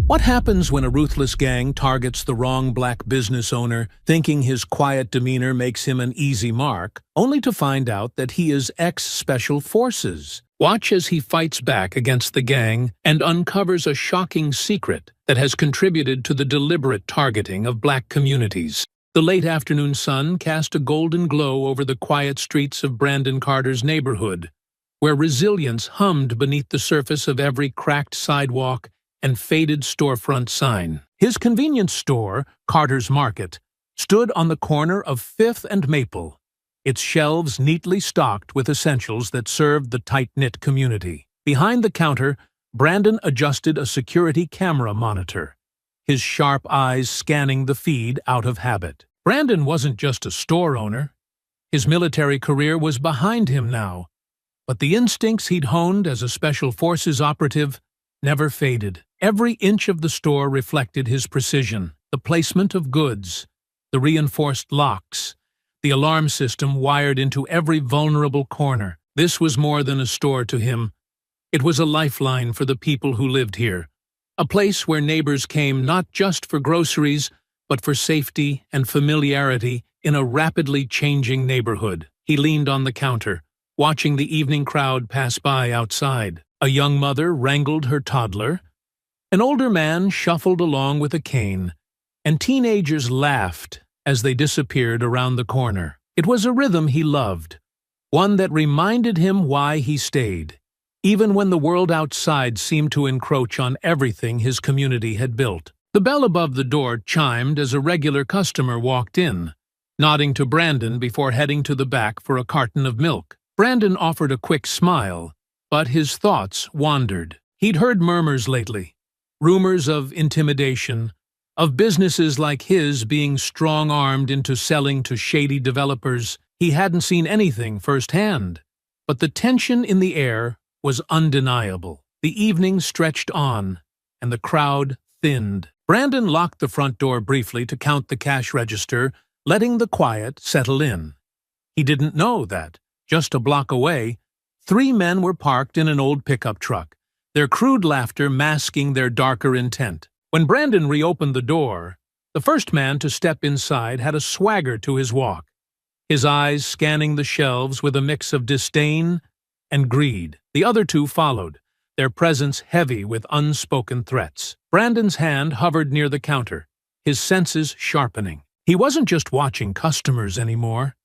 What happens when a ruthless gang targets the wrong black business owner, thinking his quiet demeanor makes him an easy mark, only to find out that he is ex-Special Forces? Watch as he fights back against the gang and uncovers a shocking secret that has contributed to the deliberate targeting of black communities. The late afternoon sun cast a golden glow over the quiet streets of Brandon Carter's neighborhood, where resilience hummed beneath the surface of every cracked sidewalk and faded storefront sign. His convenience store, Carter's Market, stood on the corner of 5th and Maple, its shelves neatly stocked with essentials that served the tight-knit community. Behind the counter, Brandon adjusted a security camera monitor, his sharp eyes scanning the feed out of habit. Brandon wasn't just a store owner. His military career was behind him now, but the instincts he'd honed as a Special Forces operative never faded. Every inch of the store reflected his precision: the placement of goods, the reinforced locks, the alarm system wired into every vulnerable corner. This was more than a store to him. It was a lifeline for the people who lived here, a place where neighbors came not just for groceries, but for safety and familiarity in a rapidly changing neighborhood. He leaned on the counter, watching the evening crowd pass by outside. A young mother wrangled her toddler, an older man shuffled along with a cane, and teenagers laughed as they disappeared around the corner. It was a rhythm he loved, one that reminded him why he stayed, even when the world outside seemed to encroach on everything his community had built. The bell above the door chimed as a regular customer walked in, nodding to Brandon before heading to the back for a carton of milk. Brandon offered a quick smile, but his thoughts wandered. He'd heard murmurs lately, rumors of intimidation, of businesses like his being strong-armed into selling to shady developers. He hadn't seen anything firsthand, but the tension in the air was undeniable. The evening stretched on, and the crowd thinned. Brandon locked the front door briefly to count the cash register, letting the quiet settle in. He didn't know that, just a block away, 3 men were parked in an old pickup truck, their crude laughter masking their darker intent. When Brandon reopened the door, the first man to step inside had a swagger to his walk, his eyes scanning the shelves with a mix of disdain and greed. The other 2 followed, their presence heavy with unspoken threats. Brandon's hand hovered near the counter, his senses sharpening. He wasn't just watching customers anymore.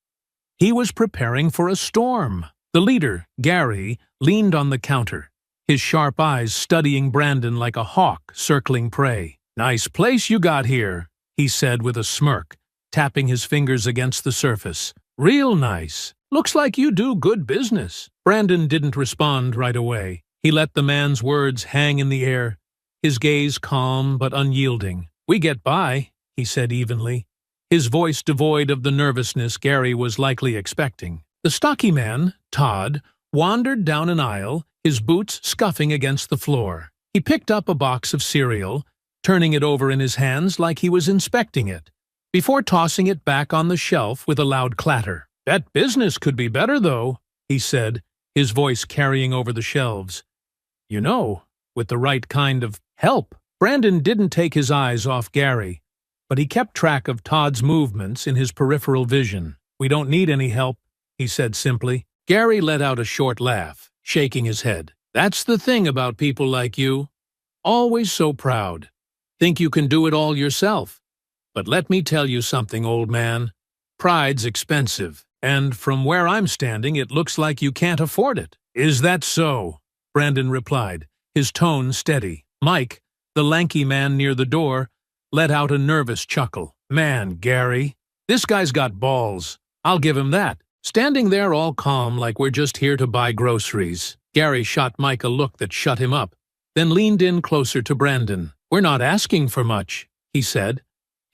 He was preparing for a storm. The leader, Gary, leaned on the counter, his sharp eyes studying Brandon like a hawk circling prey. "Nice place you got here," he said with a smirk, tapping his fingers against the surface. "Real nice. Looks like you do good business." Brandon didn't respond right away. He let the man's words hang in the air, his gaze calm but unyielding. "We get by," he said evenly, his voice devoid of the nervousness Gary was likely expecting. The stocky man, Todd, wandered down an aisle, his boots scuffing against the floor. He picked up a box of cereal, turning it over in his hands like he was inspecting it, before tossing it back on the shelf with a loud clatter. "That business could be better, though," he said, his voice carrying over the shelves. "You know, with the right kind of help." Brandon didn't take his eyes off Gary, but he kept track of Todd's movements in his peripheral vision. "We don't need any help," he said simply. Gary let out a short laugh, shaking his head. "That's the thing about people like you. Always so proud. Think you can do it all yourself. But let me tell you something, old man. Pride's expensive, and from where I'm standing it looks like you can't afford it." "Is that so?" Brandon replied, his tone steady. Mike, the lanky man near the door, let out a nervous chuckle. "Man, Gary, this guy's got balls. I'll give him that. Standing there all calm like we're just here to buy groceries." Gary shot Mike a look that shut him up, then leaned in closer to Brandon. "We're not asking for much," he said,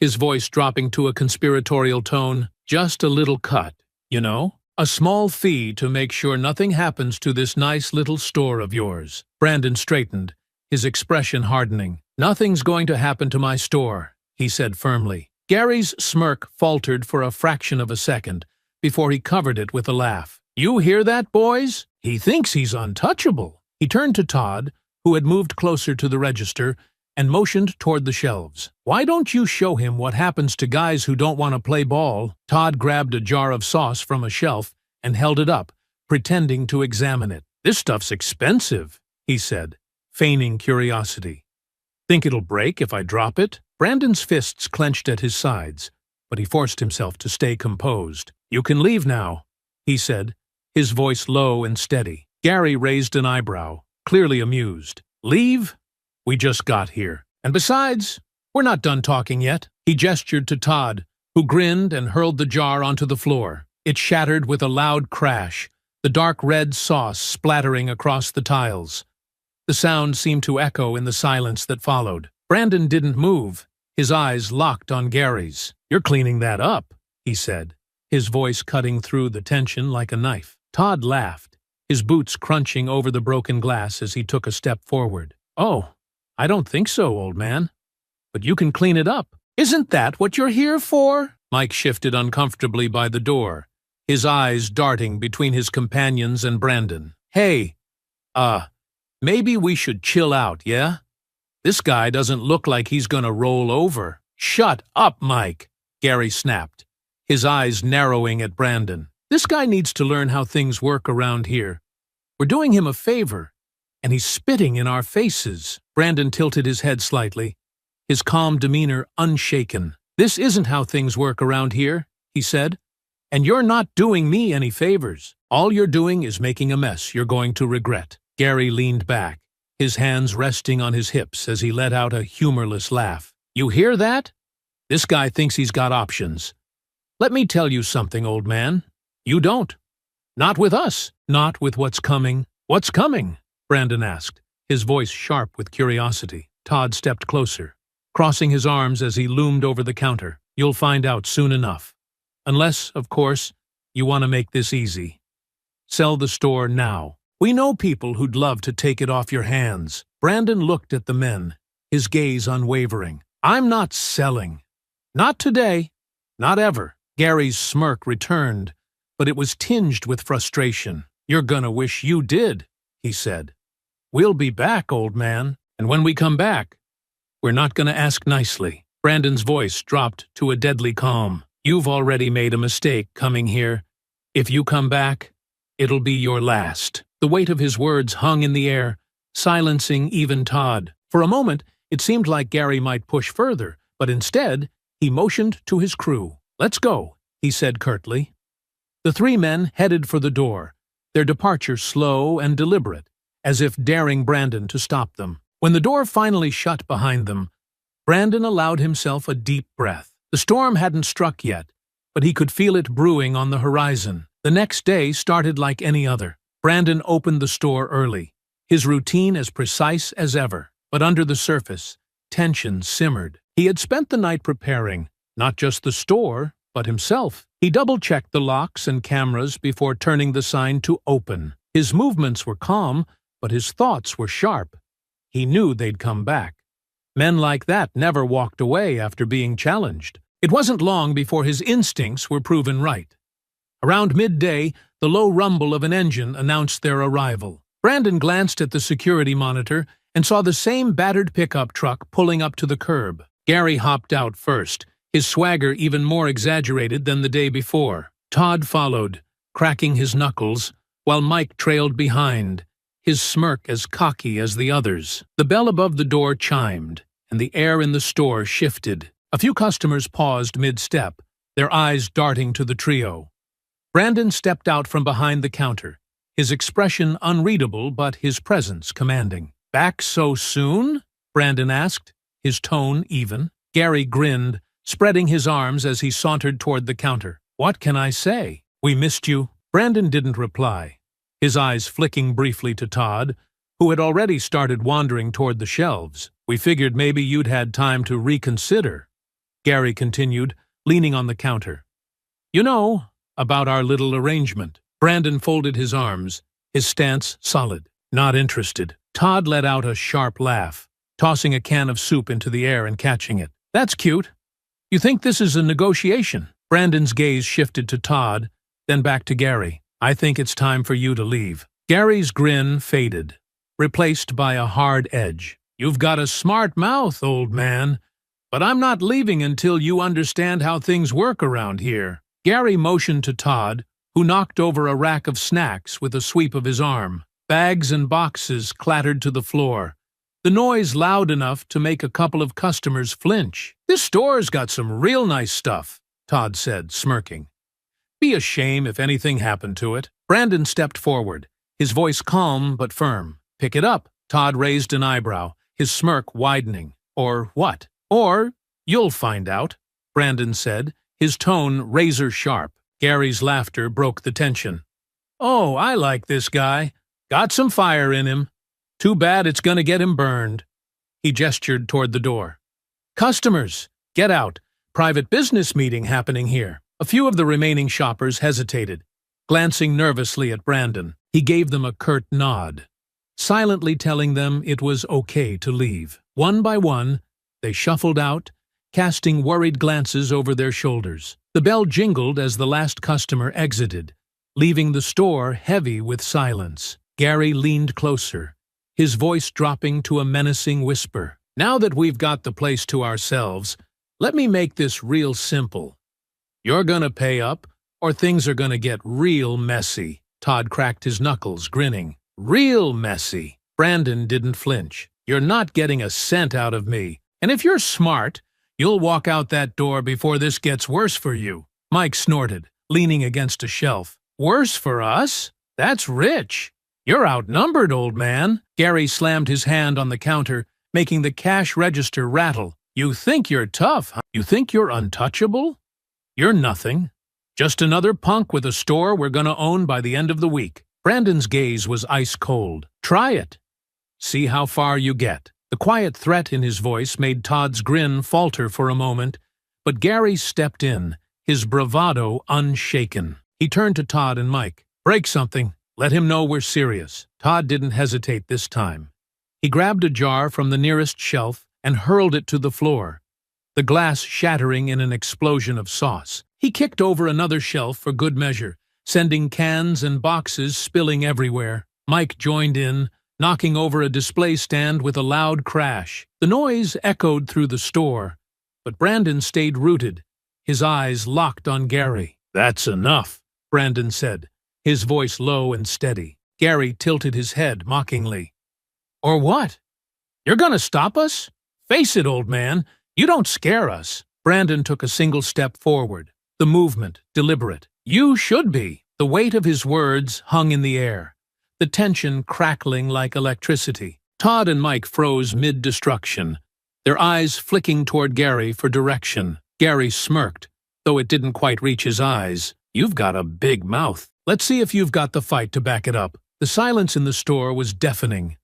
his voice dropping to a conspiratorial tone. "Just a little cut, you know? A small fee to make sure nothing happens to this nice little store of yours." Brandon straightened, his expression hardening. "Nothing's going to happen to my store," he said firmly. Gary's smirk faltered for a fraction of a second before he covered it with a laugh. "You hear that, boys? He thinks he's untouchable." He turned to Todd, who had moved closer to the register, and motioned toward the shelves. "Why don't you show him what happens to guys who don't want to play ball?" Todd grabbed a jar of sauce from a shelf and held it up, pretending to examine it. "This stuff's expensive," he said, feigning curiosity. "Think it'll break if I drop it?" Brandon's fists clenched at his sides, but he forced himself to stay composed. "You can leave now," he said, his voice low and steady. Gary raised an eyebrow, clearly amused. "Leave? We just got here. And besides, we're not done talking yet." He gestured to Todd, who grinned and hurled the jar onto the floor. It shattered with a loud crash, the dark red sauce splattering across the tiles. The sound seemed to echo in the silence that followed. Brandon didn't move, his eyes locked on Gary's. "You're cleaning that up," he said, his voice cutting through the tension like a knife. Todd laughed, his boots crunching over the broken glass as he took a step forward. "Oh, I don't think so, old man. But you can clean it up." "Isn't that what you're here for?" Mike shifted uncomfortably by the door, his eyes darting between his companions and Brandon. "Hey, maybe we should chill out, yeah? This guy doesn't look like he's gonna roll over." "Shut up, Mike," Gary snapped, his eyes narrowing at Brandon. "This guy needs to learn how things work around here. We're doing him a favor, and he's spitting in our faces." Brandon tilted his head slightly, his calm demeanor unshaken. "This isn't how things work around here," he said, "and you're not doing me any favors. All you're doing is making a mess you're going to regret." Gary leaned back, his hands resting on his hips as he let out a humorless laugh. "You hear that? This guy thinks he's got options. Let me tell you something, old man. You don't. Not with us. Not with what's coming." "What's coming?" Brandon asked, his voice sharp with curiosity. Todd stepped closer, crossing his arms as he loomed over the counter. "You'll find out soon enough. Unless, of course, you want to make this easy. Sell the store now. We know people who'd love to take it off your hands." Brandon looked at the men, his gaze unwavering. "I'm not selling. Not today. Not ever." Gary's smirk returned, but it was tinged with frustration. "You're gonna wish you did," he said. "We'll be back, old man, and when we come back, we're not gonna ask nicely." Brandon's voice dropped to a deadly calm. "You've already made a mistake coming here. If you come back, it'll be your last." The weight of his words hung in the air, silencing even Todd. For a moment, it seemed like Gary might push further, but instead, he motioned to his crew. "Let's go," he said curtly. The three men headed for the door, their departure slow and deliberate, as if daring Brandon to stop them. When the door finally shut behind them, Brandon allowed himself a deep breath. The storm hadn't struck yet, but he could feel it brewing on the horizon. The next day started like any other. Brandon opened the store early, his routine as precise as ever. But under the surface, tension simmered. He had spent the night preparing, not just the store, but himself. He double-checked the locks and cameras before turning the sign to open. His movements were calm, but his thoughts were sharp. He knew they'd come back. Men like that never walked away after being challenged. It wasn't long before his instincts were proven right. Around midday, the low rumble of an engine announced their arrival. Brandon glanced at the security monitor and saw the same battered pickup truck pulling up to the curb. Gary hopped out first, his swagger even more exaggerated than the day before. Todd followed, cracking his knuckles, while Mike trailed behind, his smirk as cocky as the others. The bell above the door chimed, and the air in the store shifted. A few customers paused mid-step, their eyes darting to the trio. Brandon stepped out from behind the counter, his expression unreadable but his presence commanding. "Back so soon?" Brandon asked, his tone even. Gary grinned, spreading his arms as he sauntered toward the counter. "What can I say? We missed you." Brandon didn't reply, his eyes flicking briefly to Todd, who had already started wandering toward the shelves. "We figured maybe you'd had time to reconsider," Gary continued, leaning on the counter. "You know, about our little arrangement." Brandon folded his arms, his stance solid. "Not interested." Todd let out a sharp laugh, tossing a can of soup into the air and catching it. "That's cute. You think this is a negotiation?" Brandon's gaze shifted to Todd, then back to Gary. "I think it's time for you to leave." Gary's grin faded, replaced by a hard edge. You've got a smart mouth, old man, but I'm not leaving until you understand how things work around here. Gary motioned to Todd, who knocked over a rack of snacks with a sweep of his arm. Bags and boxes clattered to the floor, the noise loud enough to make a couple of customers flinch. "This store's got some real nice stuff," Todd said, smirking. "Be a shame if anything happened to it." Brandon stepped forward, his voice calm but firm. "Pick it up." Todd raised an eyebrow, his smirk widening. "Or what?" "Or you'll find out," Brandon said, his tone razor-sharp. Gary's laughter broke the tension. "Oh, I like this guy. Got some fire in him. Too bad it's gonna get him burned." He gestured toward the door. "Customers, get out. Private business meeting happening here." A few of the remaining shoppers hesitated, glancing nervously at Brandon. He gave them a curt nod, silently telling them it was okay to leave. One by one, they shuffled out, casting worried glances over their shoulders. The bell jingled as the last customer exited, leaving the store heavy with silence. Gary leaned closer, his voice dropping to a menacing whisper. "Now that we've got the place to ourselves, let me make this real simple. You're gonna pay up, or things are gonna get real messy." Todd cracked his knuckles, grinning. "Real messy." Brandon didn't flinch. "You're not getting a cent out of me, and if you're smart, you'll walk out that door before this gets worse for you." Mike snorted, leaning against a shelf. "Worse for us? That's rich. You're outnumbered, old man." Gary slammed his hand on the counter, making the cash register rattle. "You think you're tough, huh? You think you're untouchable? You're nothing. Just another punk with a store we're gonna own by the end of the week." Brandon's gaze was ice cold. "Try it. See how far you get." The quiet threat in his voice made Todd's grin falter for a moment, but Gary stepped in, his bravado unshaken. He turned to Todd and Mike. "Break something. Let him know we're serious." Todd didn't hesitate this time. He grabbed a jar from the nearest shelf and hurled it to the floor, the glass shattering in an explosion of sauce. He kicked over another shelf for good measure, sending cans and boxes spilling everywhere. Mike joined in, knocking over a display stand with a loud crash. The noise echoed through the store, but Brandon stayed rooted, his eyes locked on Gary. "That's enough," Brandon said, his voice low and steady. Gary tilted his head mockingly. "Or what? You're gonna stop us? Face it, old man, you don't scare us." Brandon took a single step forward, the movement deliberate. "You should be." The weight of his words hung in the air, the tension crackling like electricity. Todd and Mike froze mid-destruction, their eyes flicking toward Gary for direction. Gary smirked, though it didn't quite reach his eyes. "You've got a big mouth. Let's see if you've got the fight to back it up." The silence in the store was deafening,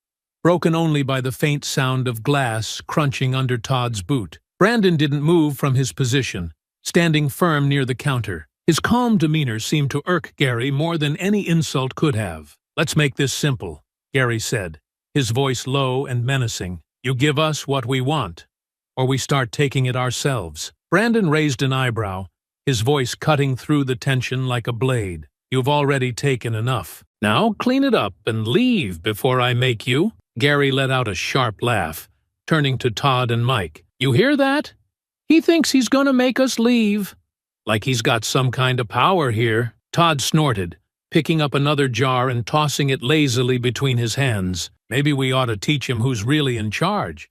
broken only by the faint sound of glass crunching under Todd's boot. Brandon didn't move from his position, standing firm near the counter. His calm demeanor seemed to irk Gary more than any insult could have. "Let's make this simple," Gary said, his voice low and menacing. "You give us what we want, or we start taking it ourselves." Brandon raised an eyebrow, his voice cutting through the tension like a blade. "You've already taken enough. Now clean it up and leave before I make you." Gary let out a sharp laugh, turning to Todd and Mike. "You hear that? He thinks he's gonna make us leave. Like he's got some kind of power here." Todd snorted, picking up another jar and tossing it lazily between his hands. "Maybe we ought to teach him who's really in charge.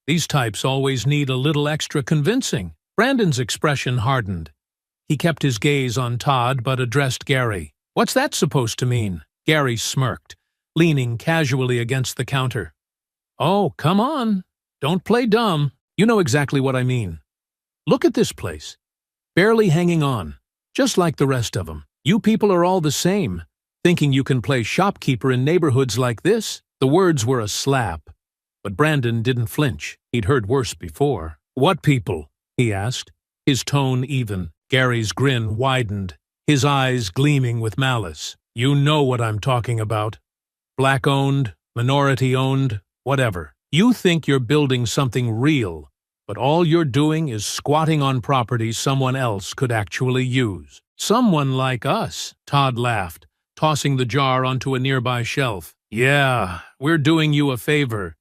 These types always need a little extra convincing." Brandon's expression hardened. He kept his gaze on Todd but addressed Gary. "What's that supposed to mean?" Gary smirked, leaning casually against the counter. "Oh, come on. Don't play dumb. You know exactly what I mean. Look at this place. Barely hanging on, just like the rest of them. You people are all the same, thinking you can play shopkeeper in neighborhoods like this." The words were a slap, but Brandon didn't flinch. He'd heard worse before. "What people?" he asked, his tone even. Gary's grin widened, his eyes gleaming with malice. "You know what I'm talking about. Black-owned, minority-owned, whatever. You think you're building something real, but all you're doing is squatting on property someone else could actually use." "Someone like us," Todd laughed, tossing the jar onto a nearby shelf. "Yeah, we're doing you a favor.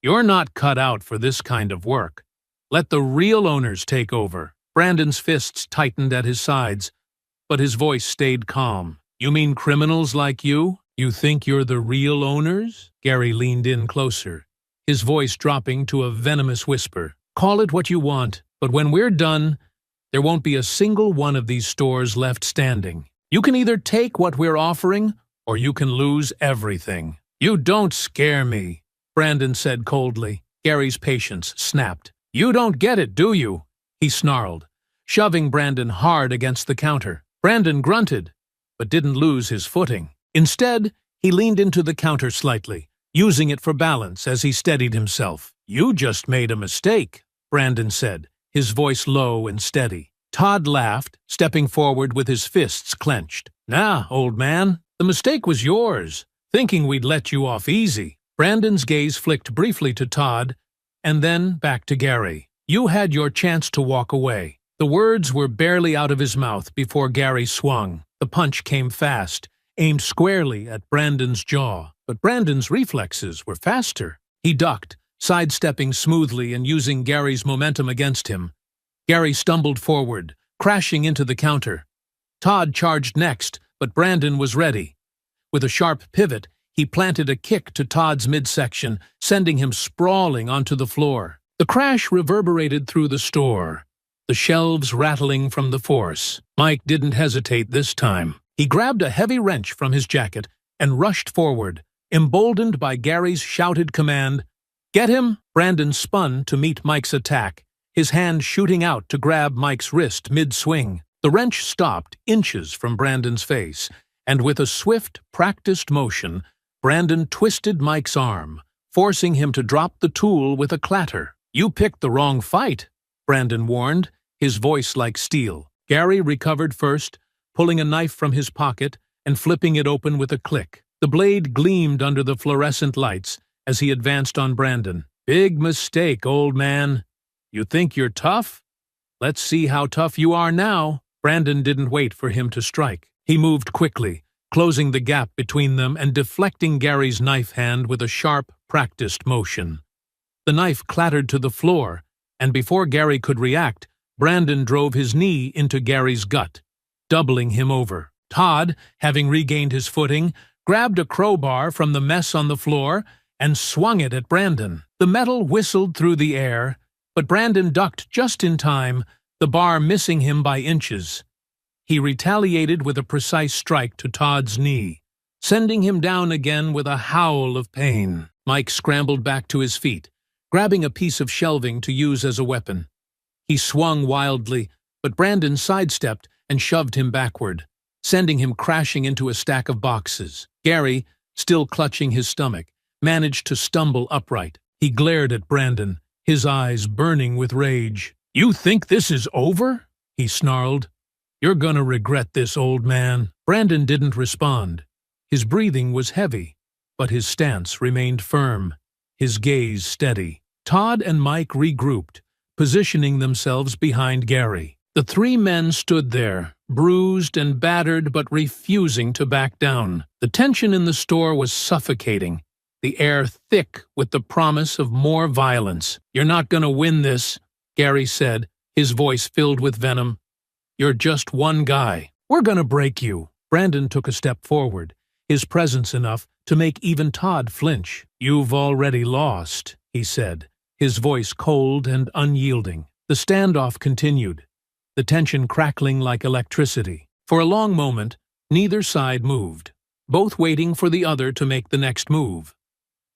You're not cut out for this kind of work. Let the real owners take over. Brandon's fists tightened at his sides, but his voice stayed calm. You mean criminals like you? You think you're the real owners? Gary leaned in closer, his voice dropping to a venomous whisper. Call it what you want, but when we're done, there won't be a single one of these stores left standing. You can either take what we're offering, or you can lose everything. You don't scare me, Brandon said coldly. Gary's patience snapped. You don't get it, do you? He snarled, shoving Brandon hard against the counter. Brandon grunted, but didn't lose his footing. Instead, he leaned into the counter slightly, using it for balance as he steadied himself. You just made a mistake, Brandon said, his voice low and steady. Todd laughed, stepping forward with his fists clenched. Nah, old man, the mistake was yours, thinking we'd let you off easy. Brandon's gaze flicked briefly to Todd, and then back to Gary. You had your chance to walk away. The words were barely out of his mouth before Gary swung. The punch came fast, aimed squarely at Brandon's jaw, but Brandon's reflexes were faster. He ducked, sidestepping smoothly and using Gary's momentum against him. Gary stumbled forward, crashing into the counter. Todd charged next, but Brandon was ready. With a sharp pivot, he planted a kick to Todd's midsection, sending him sprawling onto the floor. The crash reverberated through the store, the shelves rattling from the force. Mike didn't hesitate this time. He grabbed a heavy wrench from his jacket and rushed forward, emboldened by Gary's shouted command. Get him! Brandon spun to meet Mike's attack, his hand shooting out to grab Mike's wrist mid-swing. The wrench stopped inches from Brandon's face, and with a swift, practiced motion, Brandon twisted Mike's arm, forcing him to drop the tool with a clatter. You picked the wrong fight, Brandon warned, his voice like steel. Gary recovered first, pulling a knife from his pocket and flipping it open with a click. The blade gleamed under the fluorescent lights as he advanced on Brandon. Big mistake, old man. You think you're tough? Let's see how tough you are now. Brandon didn't wait for him to strike. He moved quickly, closing the gap between them and deflecting Gary's knife hand with a sharp, practiced motion. The knife clattered to the floor, and before Gary could react, Brandon drove his knee into Gary's gut, doubling him over. Todd, having regained his footing, grabbed a crowbar from the mess on the floor and swung it at Brandon. The metal whistled through the air, but Brandon ducked just in time, the bar missing him by inches. He retaliated with a precise strike to Todd's knee, sending him down again with a howl of pain. Mike scrambled back to his feet, grabbing a piece of shelving to use as a weapon. He swung wildly, but Brandon sidestepped and shoved him backward, sending him crashing into a stack of boxes. Gary, still clutching his stomach, managed to stumble upright. He glared at Brandon, his eyes burning with rage. You think this is over? He snarled. You're gonna regret this, old man. Brandon didn't respond. His breathing was heavy, but his stance remained firm, his gaze steady. Todd and Mike regrouped, positioning themselves behind Gary. The three men stood there, bruised and battered but refusing to back down. The tension in the store was suffocating, the air thick with the promise of more violence. You're not gonna win this, Gary said, his voice filled with venom. You're just one guy. We're gonna break you. Brandon took a step forward, his presence enough to make even Todd flinch. You've already lost, he said, his voice cold and unyielding. The standoff continued, the tension crackling like electricity. For a long moment, neither side moved, both waiting for the other to make the next move.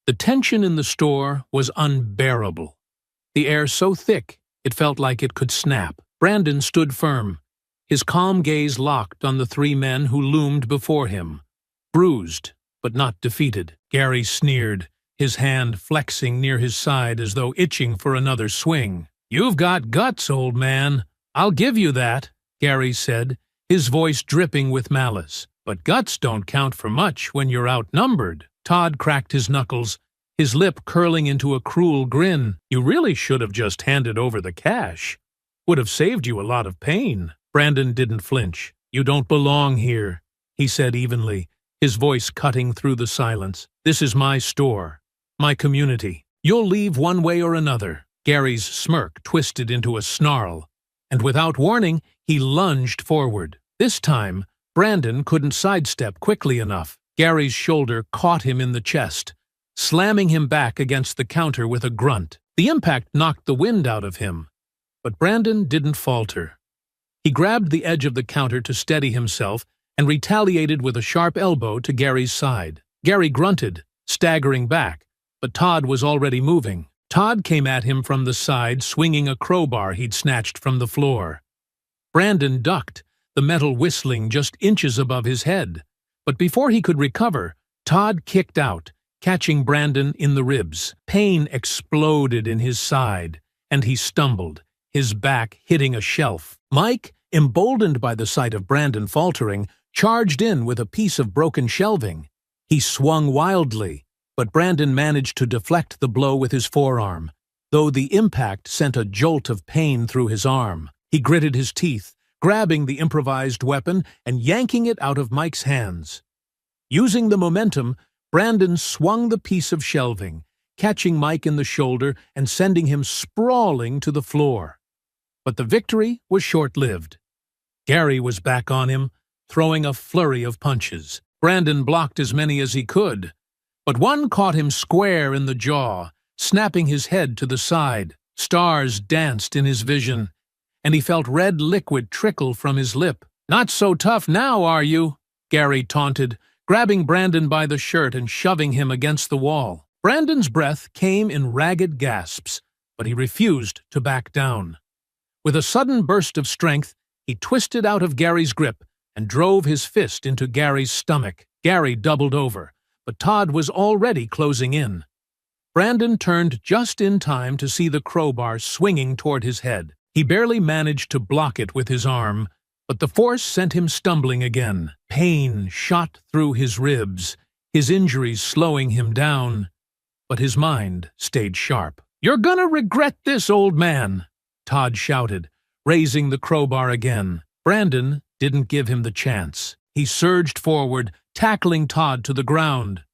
The tension in the store was unbearable, the air so thick it felt like it could snap. Brandon stood firm, his calm gaze locked on the three men who loomed before him, bruised but not defeated. Gary sneered, his hand flexing near his side as though itching for another swing. You've got guts, old man. I'll give you that, Gary said, his voice dripping with malice. But guts don't count for much when you're outnumbered. Todd cracked his knuckles, his lip curling into a cruel grin. You really should have just handed over the cash. Would have saved you a lot of pain. Brandon didn't flinch. You don't belong here, he said evenly, his voice cutting through the silence. This is my store, my community. You'll leave one way or another." Gary's smirk twisted into a snarl, and without warning, he lunged forward. This time, Brandon couldn't sidestep quickly enough. Gary's shoulder caught him in the chest, slamming him back against the counter with a grunt. The impact knocked the wind out of him, but Brandon didn't falter. He grabbed the edge of the counter to steady himself and retaliated with a sharp elbow to Gary's side. Gary grunted, staggering back, but Todd was already moving. Todd came at him from the side, swinging a crowbar he'd snatched from the floor. Brandon ducked, the metal whistling just inches above his head. But before he could recover, Todd kicked out, catching Brandon in the ribs. Pain exploded in his side, and he stumbled, his back hitting a shelf. Mike, emboldened by the sight of Brandon faltering, charged in with a piece of broken shelving. He swung wildly, but Brandon managed to deflect the blow with his forearm, though the impact sent a jolt of pain through his arm. He gritted his teeth, grabbing the improvised weapon and yanking it out of Mike's hands. Using the momentum, Brandon swung the piece of shelving, catching Mike in the shoulder and sending him sprawling to the floor. But the victory was short-lived. Gary was back on him, throwing a flurry of punches. Brandon blocked as many as he could, but one caught him square in the jaw, snapping his head to the side. Stars danced in his vision, and he felt red liquid trickle from his lip. "Not so tough now, are you?" Gary taunted, grabbing Brandon by the shirt and shoving him against the wall. Brandon's breath came in ragged gasps, but he refused to back down. With a sudden burst of strength, he twisted out of Gary's grip and drove his fist into Gary's stomach. Gary doubled over, but Todd was already closing in. Brandon turned just in time to see the crowbar swinging toward his head. He barely managed to block it with his arm, but the force sent him stumbling again. Pain shot through his ribs, his injuries slowing him down, but his mind stayed sharp. "You're gonna regret this, old man," Todd shouted, raising the crowbar again. Brandon didn't give him the chance. He surged forward, tackling Todd to the ground.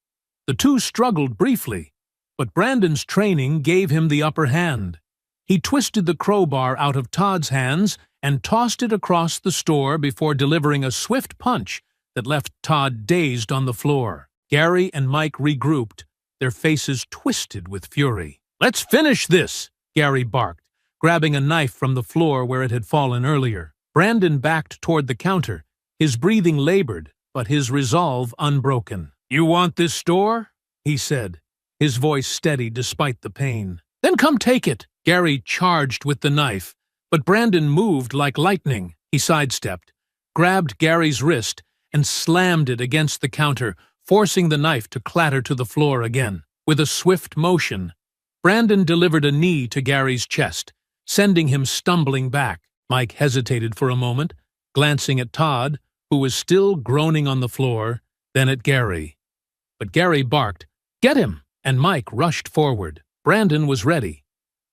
The two struggled briefly, but Brandon's training gave him the upper hand. He twisted the crowbar out of Todd's hands and tossed it across the store before delivering a swift punch that left Todd dazed on the floor. Gary and Mike regrouped, their faces twisted with fury. "Let's finish this," Gary barked, grabbing a knife from the floor where it had fallen earlier. Brandon backed toward the counter, his breathing labored, but his resolve unbroken. "You want this store?" he said, his voice steady despite the pain. "Then come take it." Gary charged with the knife, but Brandon moved like lightning. He sidestepped, grabbed Gary's wrist, and slammed it against the counter, forcing the knife to clatter to the floor again. With a swift motion, Brandon delivered a knee to Gary's chest, sending him stumbling back. Mike hesitated for a moment, glancing at Todd, who was still groaning on the floor, then at Gary. But Gary barked, "Get him!" and Mike rushed forward. Brandon was ready.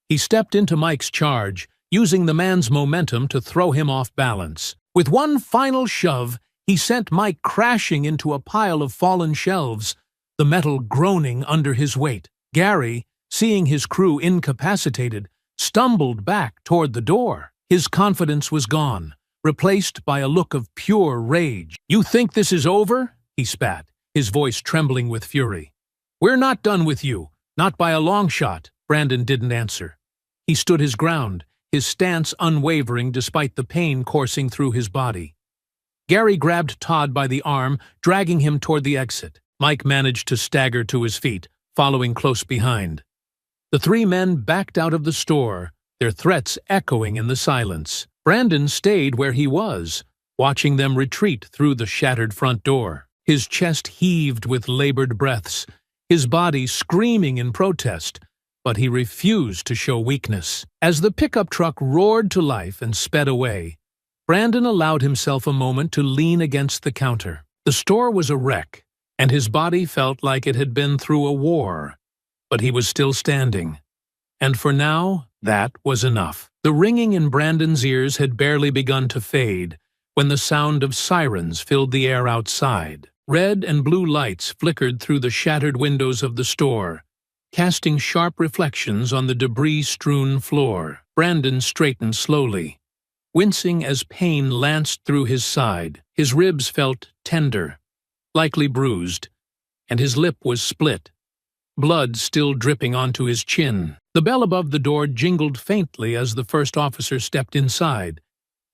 He stepped into Mike's charge, using the man's momentum to throw him off balance. With one final shove, he sent Mike crashing into a pile of fallen shelves, the metal groaning under his weight. Gary, seeing his crew incapacitated, stumbled back toward the door. His confidence was gone, replaced by a look of pure rage. "You think this is over?" he spat, his voice trembling with fury. "We're not done with you, not by a long shot." Brandon didn't answer. He stood his ground, his stance unwavering despite the pain coursing through his body. Gary grabbed Todd by the arm, dragging him toward the exit. Mike managed to stagger to his feet, following close behind. The three men backed out of the store, their threats echoing in the silence. Brandon stayed where he was, watching them retreat through the shattered front door. His chest heaved with labored breaths, his body screaming in protest, but he refused to show weakness. As the pickup truck roared to life and sped away, Brandon allowed himself a moment to lean against the counter. The store was a wreck, and his body felt like it had been through a war, but he was still standing. And for now, that was enough. The ringing in Brandon's ears had barely begun to fade when the sound of sirens filled the air outside. Red and blue lights flickered through the shattered windows of the store, casting sharp reflections on the debris-strewn floor. Brandon straightened slowly, wincing as pain lanced through his side. His ribs felt tender, likely bruised, and his lip was split, blood still dripping onto his chin. The bell above the door jingled faintly as the first officer stepped inside,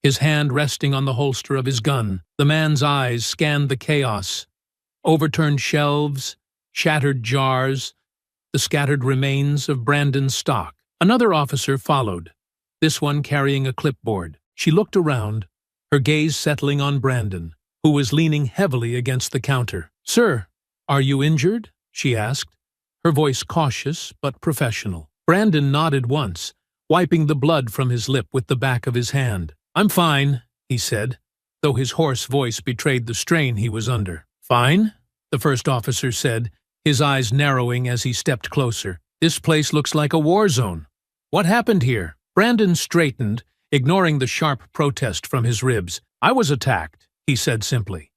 his hand resting on the holster of his gun. The man's eyes scanned the chaos: overturned shelves, shattered jars, the scattered remains of Brandon's stock. Another officer followed, this one carrying a clipboard. She looked around, her gaze settling on Brandon, who was leaning heavily against the counter. "Sir, are you injured?" she asked, her voice cautious but professional. Brandon nodded once, wiping the blood from his lip with the back of his hand. "I'm fine," he said, though his hoarse voice betrayed the strain he was under. "Fine?" the first officer said, his eyes narrowing as he stepped closer. "This place looks like a war zone. What happened here?" Brandon straightened, ignoring the sharp protest from his ribs. "I was attacked," he said simply.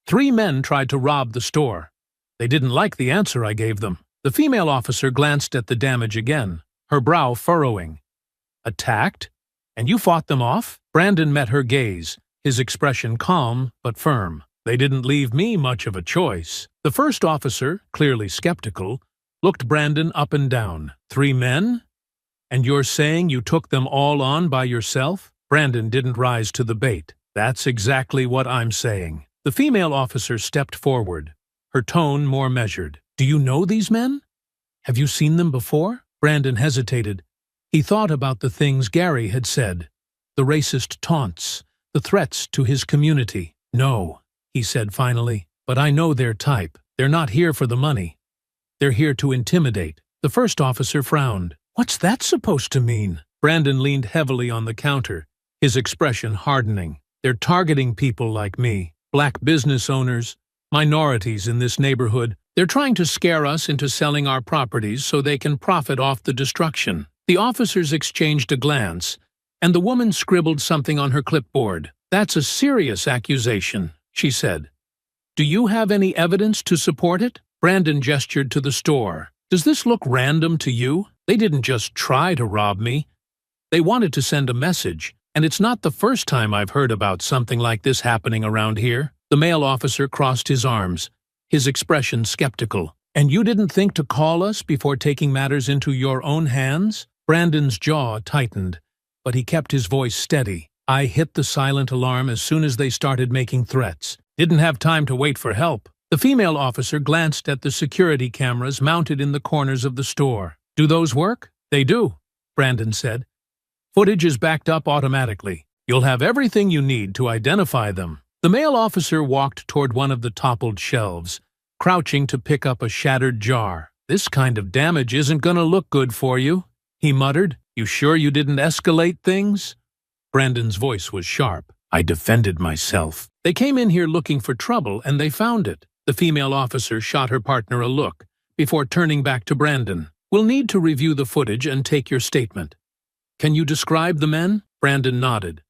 "3 men tried to rob the store. They didn't like the answer I gave them." The female officer glanced at the damage again, her brow furrowing. "Attacked? And you fought them off?" Brandon met her gaze, his expression calm but firm. "They didn't leave me much of a choice." The first officer, clearly skeptical, looked Brandon up and down. 3 men? And you're saying you took them all on by yourself?" Brandon didn't rise to the bait. "That's exactly what I'm saying." The female officer stepped forward, her tone more measured. "Do you know these men? Have you seen them before?" Brandon hesitated. He thought about the things Gary had said, the racist taunts, the threats to his community. "No," he said finally, "but I know their type. They're not here for the money. They're here to intimidate." The first officer frowned. "What's that supposed to mean?" Brandon leaned heavily on the counter, his expression hardening. "They're targeting people like me, black business owners, minorities in this neighborhood. They're trying to scare us into selling our properties so they can profit off the destruction." The officers exchanged a glance, and the woman scribbled something on her clipboard. "That's a serious accusation," she said. "Do you have any evidence to support it?" Brandon gestured to the store. "Does this look random to you? They didn't just try to rob me. They wanted to send a message, and it's not the first time I've heard about something like this happening around here." The male officer crossed his arms, his expression skeptical. "And you didn't think to call us before taking matters into your own hands?" Brandon's jaw tightened, but he kept his voice steady. "I hit the silent alarm as soon as they started making threats. Didn't have time to wait for help." The female officer glanced at the security cameras mounted in the corners of the store. "Do those work?" "They do," Brandon said. "Footage is backed up automatically. You'll have everything you need to identify them." The male officer walked toward one of the toppled shelves, crouching to pick up a shattered jar. "This kind of damage isn't going to look good for you," he muttered. "You sure you didn't escalate things?" Brandon's voice was sharp. "I defended myself. They came in here looking for trouble, and they found it." The female officer shot her partner a look, before turning back to Brandon. "We'll need to review the footage and take your statement. Can you describe the men?" Brandon nodded.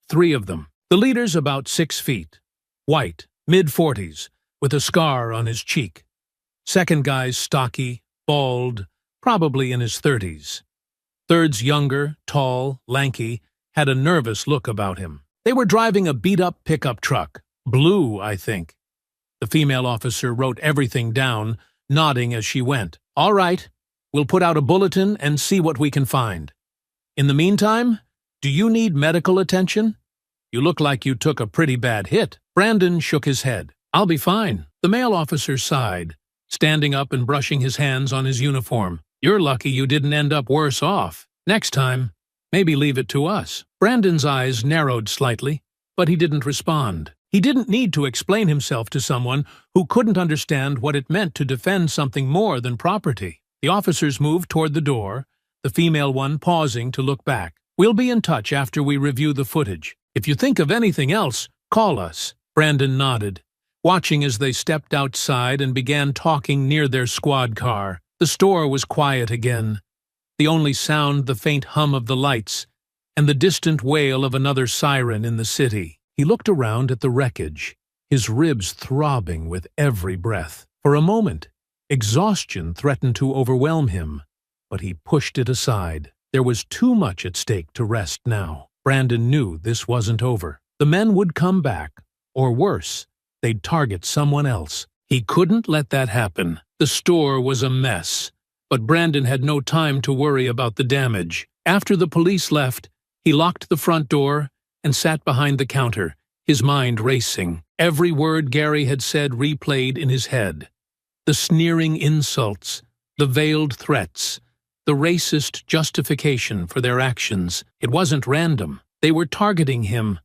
3 of them. The leader's about 6 feet. White, mid-40s, with a scar on his cheek. Second guy's stocky, bald, probably in his 30s. Third's younger, tall, lanky, had a nervous look about him. They were driving a beat-up pickup truck. Blue, I think. The female officer wrote everything down, nodding as she went. "All right, we'll put out a bulletin and see what we can find. In the meantime, do you need medical attention? You look like you took a pretty bad hit." Brandon shook his head. "I'll be fine." The male officer sighed, standing up and brushing his hands on his uniform. "You're lucky you didn't end up worse off. Next time, maybe leave it to us." Brandon's eyes narrowed slightly, but he didn't respond. He didn't need to explain himself to someone who couldn't understand what it meant to defend something more than property. The officers moved toward the door, the female one pausing to look back. "We'll be in touch after we review the footage. If you think of anything else, call us." Brandon nodded, watching as they stepped outside and began talking near their squad car. The store was quiet again, the only sound the faint hum of the lights and the distant wail of another siren in the city. He looked around at the wreckage, his ribs throbbing with every breath. For a moment, Exhaustion threatened to overwhelm him, but he pushed it aside. There was too much at stake to rest now. Brandon knew this wasn't over. The men would come back, or worse, they'd target someone else. He couldn't let that happen. The store was a mess, but Brandon had no time to worry about the damage. After the police left, he locked the front door and sat behind the counter, his mind racing. Every word Gary had said replayed in his head. The sneering insults, the veiled threats, the racist justification for their actions. It wasn't random. They were targeting him,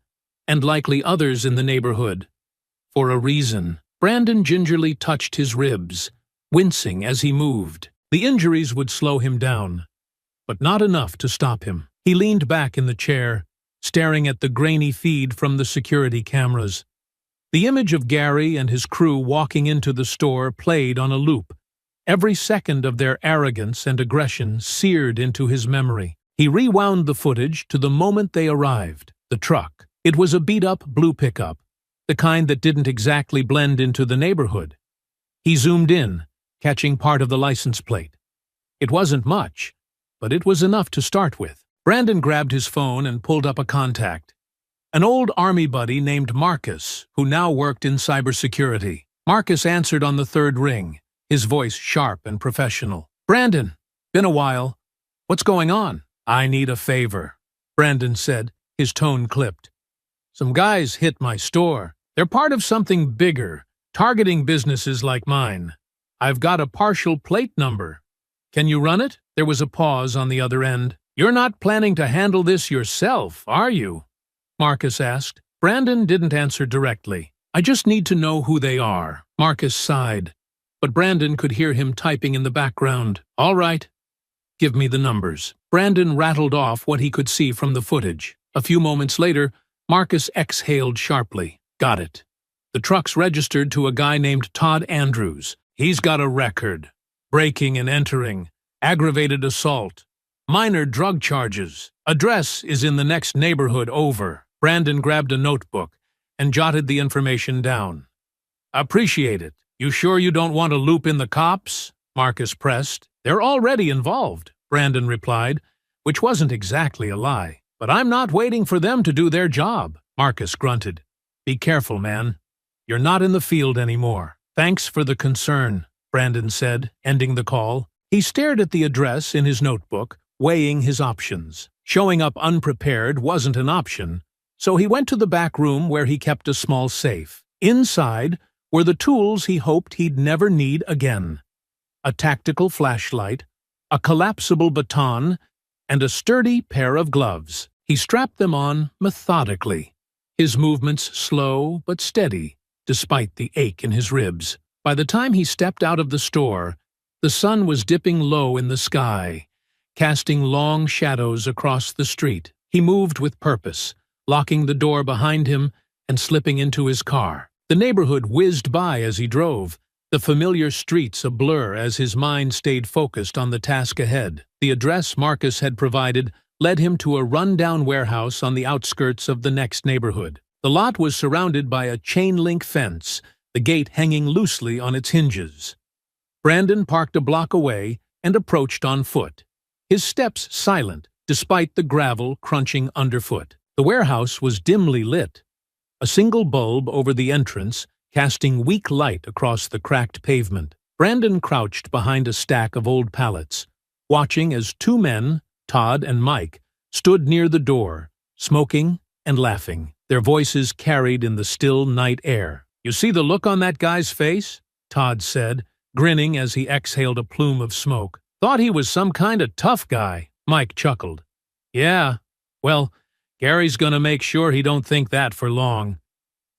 and likely others in the neighborhood, for a reason. Brandon gingerly touched his ribs, wincing as he moved. The injuries would slow him down, but not enough to stop him. He leaned back in the chair, staring at the grainy feed from the security cameras. The image of Gary and his crew walking into the store played on a loop. Every second of their arrogance and aggression seared into his memory. He rewound the footage to the moment they arrived. The truck. It was a beat-up blue pickup, the kind that didn't exactly blend into the neighborhood. He zoomed in, catching part of the license plate. It wasn't much, but it was enough to start with. Brandon grabbed his phone and pulled up a contact. An old army buddy named Marcus, who now worked in cybersecurity. Marcus answered on the third ring, his voice sharp and professional. "Brandon, been a while. What's going on?" "I need a favor," Brandon said, his tone clipped. "Some guys hit my store. They're part of something bigger, targeting businesses like mine. I've got a partial plate number. Can you run it?" There was a pause on the other end. "You're not planning to handle this yourself, are you?" Marcus asked. Brandon didn't answer directly. "I just need to know who they are." Marcus sighed, but Brandon could hear him typing in the background. "All right, give me the numbers." Brandon rattled off what he could see from the footage. A few moments later, Marcus exhaled sharply. "Got it. The truck's registered to a guy named Todd Andrews. He's got a record. Breaking and entering, aggravated assault, minor drug charges. Address is in the next neighborhood over." Brandon grabbed a notebook and jotted the information down. "Appreciate it. You sure you don't want to loop in the cops?" Marcus pressed. "They're already involved," Brandon replied, which wasn't exactly a lie. "But I'm not waiting for them to do their job." Marcus grunted. "Be careful, man. You're not in the field anymore." "Thanks for the concern," Brandon said, ending the call. He stared at the address in his notebook, weighing his options. Showing up unprepared wasn't an option, so he went to the back room where he kept a small safe. Inside were the tools he hoped he'd never need again: a tactical flashlight, a collapsible baton, and a sturdy pair of gloves. He strapped them on methodically, his movements slow but steady, despite the ache in his ribs. By the time he stepped out of the store, the sun was dipping low in the sky, casting long shadows across the street. He moved with purpose, locking the door behind him and slipping into his car. The neighborhood whizzed by as he drove, the familiar streets a blur as his mind stayed focused on the task ahead. The address Marcus had provided led him to a run-down warehouse on the outskirts of the next neighborhood. The lot was surrounded by a chain-link fence, the gate hanging loosely on its hinges. Brandon parked a block away and approached on foot, his steps silent despite the gravel crunching underfoot. The warehouse was dimly lit, a single bulb over the entrance casting weak light across the cracked pavement. Brandon crouched behind a stack of old pallets, watching as two men, Todd and Mike, stood near the door, smoking and laughing, their voices carried in the still night air. "You see the look on that guy's face?" Todd said, grinning as he exhaled a plume of smoke. "Thought he was some kind of tough guy." Mike chuckled. "Yeah, well, Gary's gonna make sure he don't think that for long."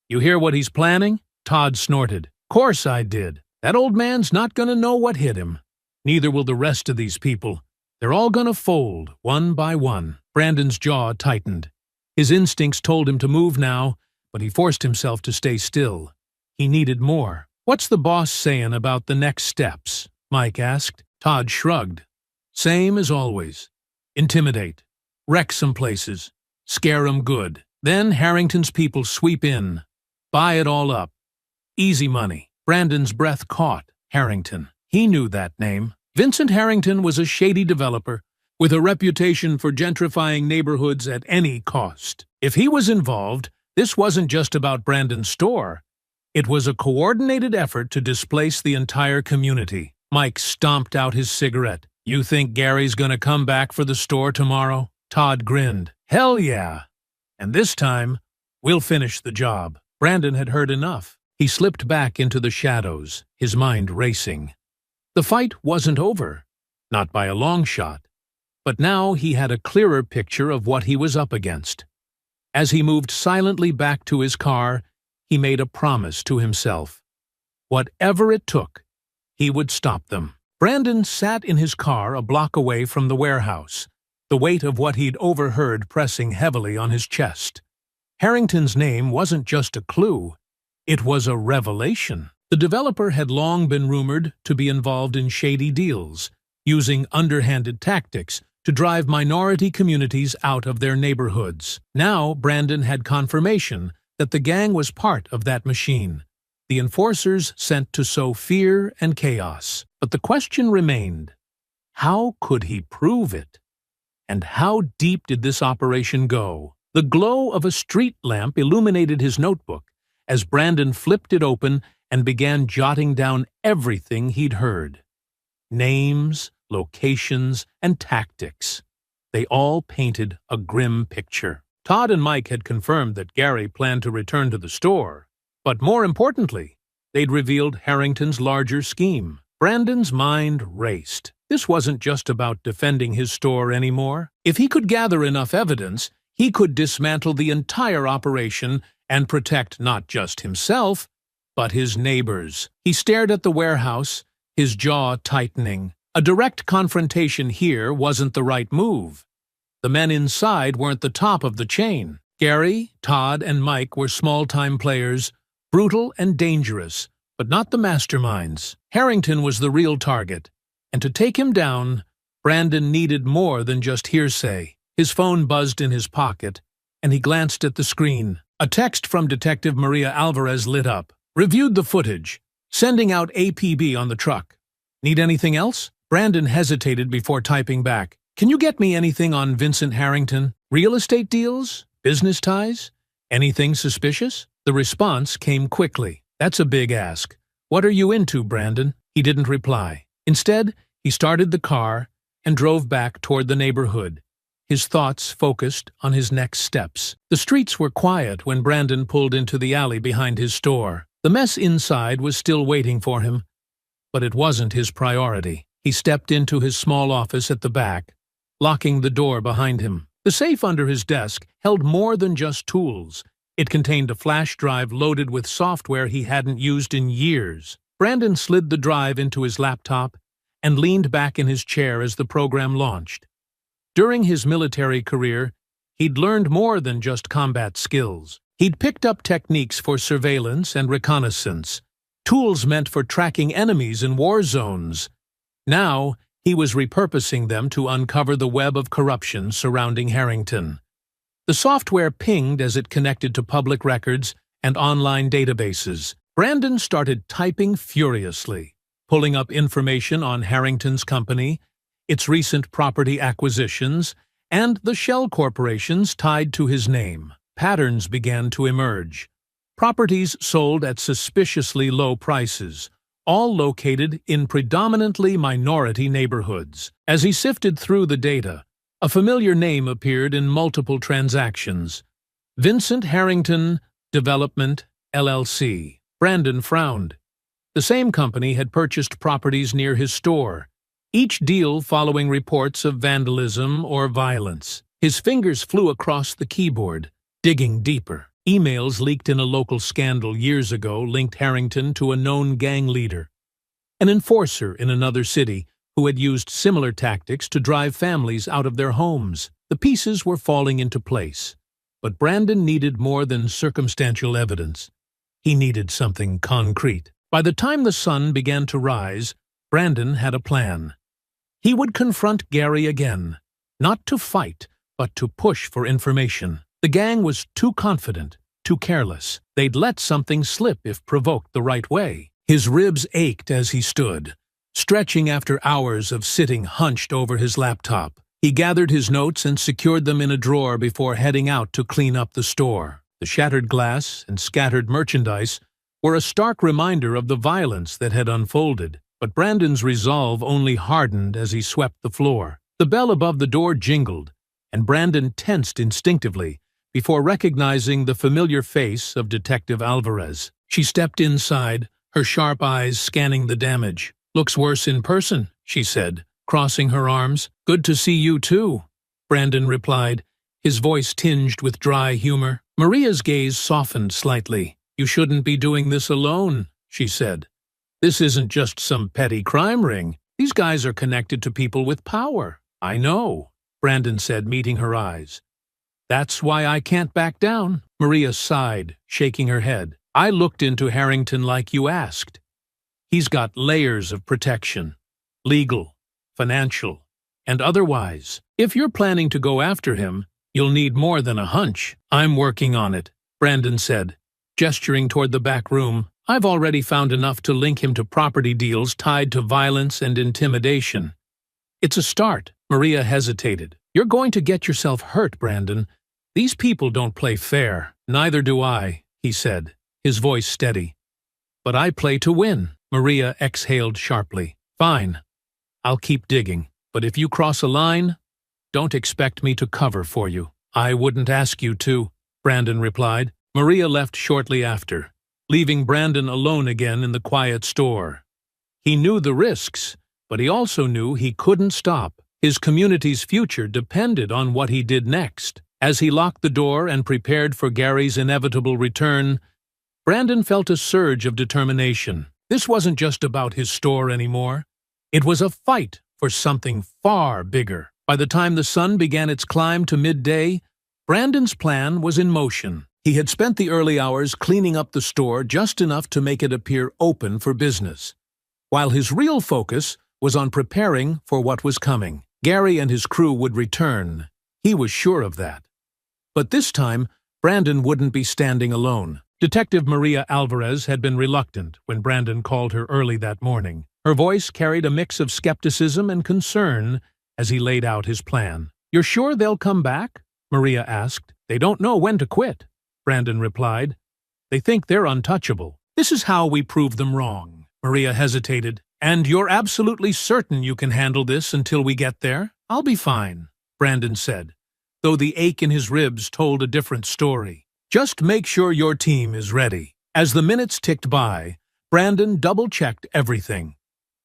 "You hear what he's planning?" Todd snorted. "Course I did. That old man's not gonna know what hit him. Neither will the rest of these people. They're all gonna fold, one by one." Brandon's jaw tightened. His instincts told him to move now, but he forced himself to stay still. He needed more. "What's the boss saying about the next steps?" Mike asked. Todd shrugged. "Same as always. Intimidate. Wreck some places. Scare 'em good. Then Harrington's people sweep in. Buy it all up. Easy money." Brandon's breath caught. Harrington. He knew that name. Vincent Harrington was a shady developer with a reputation for gentrifying neighborhoods at any cost. If he was involved, this wasn't just about Brandon's store. It was a coordinated effort to displace the entire community. Mike stomped out his cigarette. "You think Gary's gonna come back for the store tomorrow?" Todd grinned. "Hell yeah! And this time, we'll finish the job." Brandon had heard enough. He slipped back into the shadows, his mind racing. The fight wasn't over, not by a long shot, but now he had a clearer picture of what he was up against. As he moved silently back to his car, he made a promise to himself. Whatever it took, he would stop them. Brandon sat in his car a block away from the warehouse, the weight of what he'd overheard pressing heavily on his chest. Harrington's name wasn't just a clue, it was a revelation. The developer had long been rumored to be involved in shady deals, using underhanded tactics to drive minority communities out of their neighborhoods. Now Brandon had confirmation that the gang was part of that machine, the enforcers sent to sow fear and chaos. But the question remained, how could he prove it? And how deep did this operation go? The glow of a street lamp illuminated his notebook as Brandon flipped it open and began jotting down everything he'd heard. Names, locations, and tactics. They all painted a grim picture. Todd and Mike had confirmed that Gary planned to return to the store, but more importantly, they'd revealed Harrington's larger scheme. Brandon's mind raced. This wasn't just about defending his store anymore. If he could gather enough evidence, he could dismantle the entire operation and protect not just himself, but his neighbors. He stared at the warehouse, his jaw tightening. A direct confrontation here wasn't the right move. The men inside weren't the top of the chain. Gary, Todd, and Mike were small-time players, brutal and dangerous, but not the masterminds. Harrington was the real target, and to take him down, Brandon needed more than just hearsay. His phone buzzed in his pocket, and he glanced at the screen. A text from Detective Maria Alvarez lit up. "Reviewed the footage. Sending out APB on the truck. Need anything else?" Brandon hesitated before typing back. "Can you get me anything on Vincent Harrington? Real estate deals? Business ties? Anything suspicious?" The response came quickly. "That's a big ask. What are you into, Brandon?" He didn't reply. Instead, he started the car and drove back toward the neighborhood, his thoughts focused on his next steps. The streets were quiet when Brandon pulled into the alley behind his store. The mess inside was still waiting for him, but it wasn't his priority. He stepped into his small office at the back, locking the door behind him. The safe under his desk held more than just tools. It contained a flash drive loaded with software he hadn't used in years. Brandon slid the drive into his laptop and leaned back in his chair as the program launched. During his military career, he'd learned more than just combat skills. He'd picked up techniques for surveillance and reconnaissance, tools meant for tracking enemies in war zones. Now, he was repurposing them to uncover the web of corruption surrounding Harrington. The software pinged as it connected to public records and online databases. Brandon started typing furiously, pulling up information on Harrington's company, its recent property acquisitions, and the shell corporations tied to his name. Patterns began to emerge. Properties sold at suspiciously low prices, all located in predominantly minority neighborhoods. As he sifted through the data, a familiar name appeared in multiple transactions. Vincent Harrington Development, LLC. Brandon frowned. The same company had purchased properties near his store, each deal following reports of vandalism or violence. His fingers flew across the keyboard, digging deeper. Emails leaked in a local scandal years ago linked Harrington to a known gang leader, an enforcer in another city who had used similar tactics to drive families out of their homes. The pieces were falling into place, but Brandon needed more than circumstantial evidence. He needed something concrete. By the time the sun began to rise, Brandon had a plan. He would confront Gary again, not to fight, but to push for information. The gang was too confident, too careless. They'd let something slip if provoked the right way. His ribs ached as he stood, stretching after hours of sitting hunched over his laptop. He gathered his notes and secured them in a drawer before heading out to clean up the store. The shattered glass and scattered merchandise were a stark reminder of the violence that had unfolded, but Brandon's resolve only hardened as he swept the floor. The bell above the door jingled, and Brandon tensed instinctively before recognizing the familiar face of Detective Alvarez. She stepped inside, her sharp eyes scanning the damage. "Looks worse in person," she said, crossing her arms. "Good to see you too," Brandon replied, his voice tinged with dry humor. Maria's gaze softened slightly. "You shouldn't be doing this alone," she said. "This isn't just some petty crime ring. These guys are connected to people with power." "I know," Brandon said, meeting her eyes. "That's why I can't back down." Maria sighed, shaking her head. "I looked into Harrington like you asked. He's got layers of protection. Legal, financial, and otherwise. If you're planning to go after him, you'll need more than a hunch." "I'm working on it," Brandon said, gesturing toward the back room. "I've already found enough to link him to property deals tied to violence and intimidation. It's a start." Maria hesitated. "You're going to get yourself hurt, Brandon. These people don't play fair." "Neither do I," he said, his voice steady. "But I play to win." Maria exhaled sharply. "Fine. I'll keep digging. But if you cross a line, don't expect me to cover for you." "I wouldn't ask you to," Brandon replied. Maria left shortly after, leaving Brandon alone again in the quiet store. He knew the risks, but he also knew he couldn't stop. His community's future depended on what he did next. As he locked the door and prepared for Gary's inevitable return, Brandon felt a surge of determination. This wasn't just about his store anymore. It was a fight for something far bigger. By the time the sun began its climb to midday, Brandon's plan was in motion. He had spent the early hours cleaning up the store just enough to make it appear open for business, while his real focus was on preparing for what was coming. Gary and his crew would return. He was sure of that. But this time, Brandon wouldn't be standing alone. Detective Maria Alvarez had been reluctant when Brandon called her early that morning. Her voice carried a mix of skepticism and concern as he laid out his plan. "You're sure they'll come back?" Maria asked. "They don't know when to quit," Brandon replied. "They think they're untouchable." "This is how we prove them wrong." Maria hesitated. "And you're absolutely certain you can handle this until we get there?" "I'll be fine," Brandon said, though the ache in his ribs told a different story. "Just make sure your team is ready." As the minutes ticked by, Brandon double-checked everything.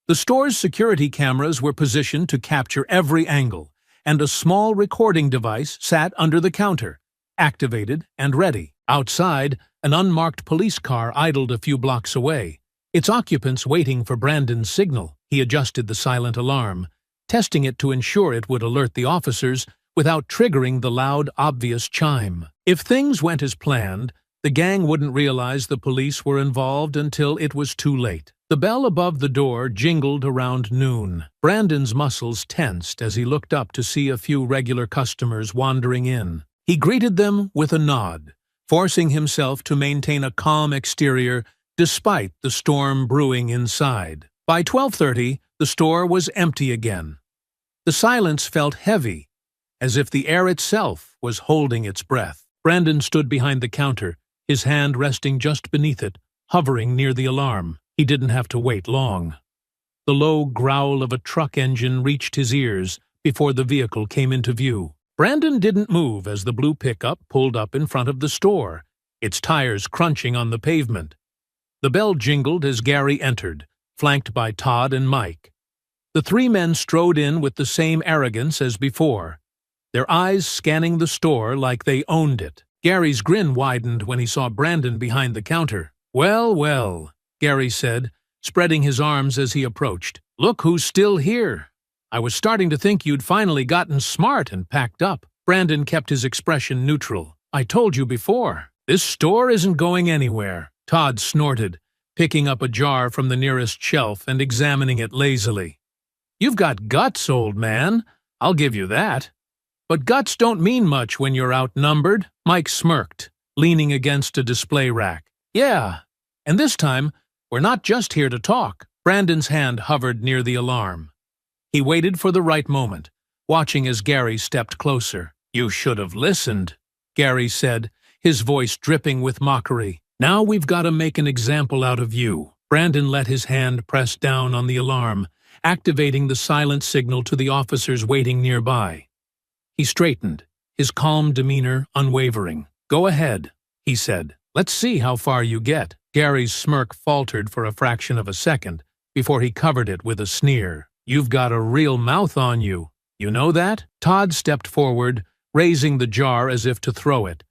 The store's security cameras were positioned to capture every angle, and a small recording device sat under the counter, activated and ready. Outside, an unmarked police car idled a few blocks away, its occupants waiting for Brandon's signal. He adjusted the silent alarm, testing it to ensure it would alert the officers without triggering the loud, obvious chime. If things went as planned, the gang wouldn't realize the police were involved until it was too late. The bell above the door jingled around noon. Brandon's muscles tensed as he looked up to see a few regular customers wandering in. He greeted them with a nod, forcing himself to maintain a calm exterior despite the storm brewing inside. By 12:30, the store was empty again. The silence felt heavy, as if the air itself was holding its breath. Brandon stood behind the counter, his hand resting just beneath it, hovering near the alarm. He didn't have to wait long. The low growl of a truck engine reached his ears before the vehicle came into view. Brandon didn't move as the blue pickup pulled up in front of the store, its tires crunching on the pavement. The bell jingled as Gary entered, flanked by Todd and Mike. The three men strode in with the same arrogance as before, their eyes scanning the store like they owned it. Gary's grin widened when he saw Brandon behind the counter. "Well, well," Gary said, spreading his arms as he approached. "Look who's still here. I was starting to think you'd finally gotten smart and packed up." Brandon kept his expression neutral. "I told you before, this store isn't going anywhere." Todd snorted, picking up a jar from the nearest shelf and examining it lazily. "You've got guts, old man. I'll give you that. But guts don't mean much when you're outnumbered." Mike smirked, leaning against a display rack. "Yeah, and this time, we're not just here to talk. Brandon's hand hovered near the alarm. He waited for the right moment, watching as Gary stepped closer. "You should have listened," Gary said, his voice dripping with mockery. "Now we've got to make an example out of you." Brandon let his hand press down on the alarm, activating the silent signal to the officers waiting nearby. He straightened, his calm demeanor unwavering. "Go ahead," he said. "Let's see how far you get." Gary's smirk faltered for a fraction of a second before he covered it with a sneer. "You've got a real mouth on you. You know that?" Todd stepped forward, raising the jar as if to throw it,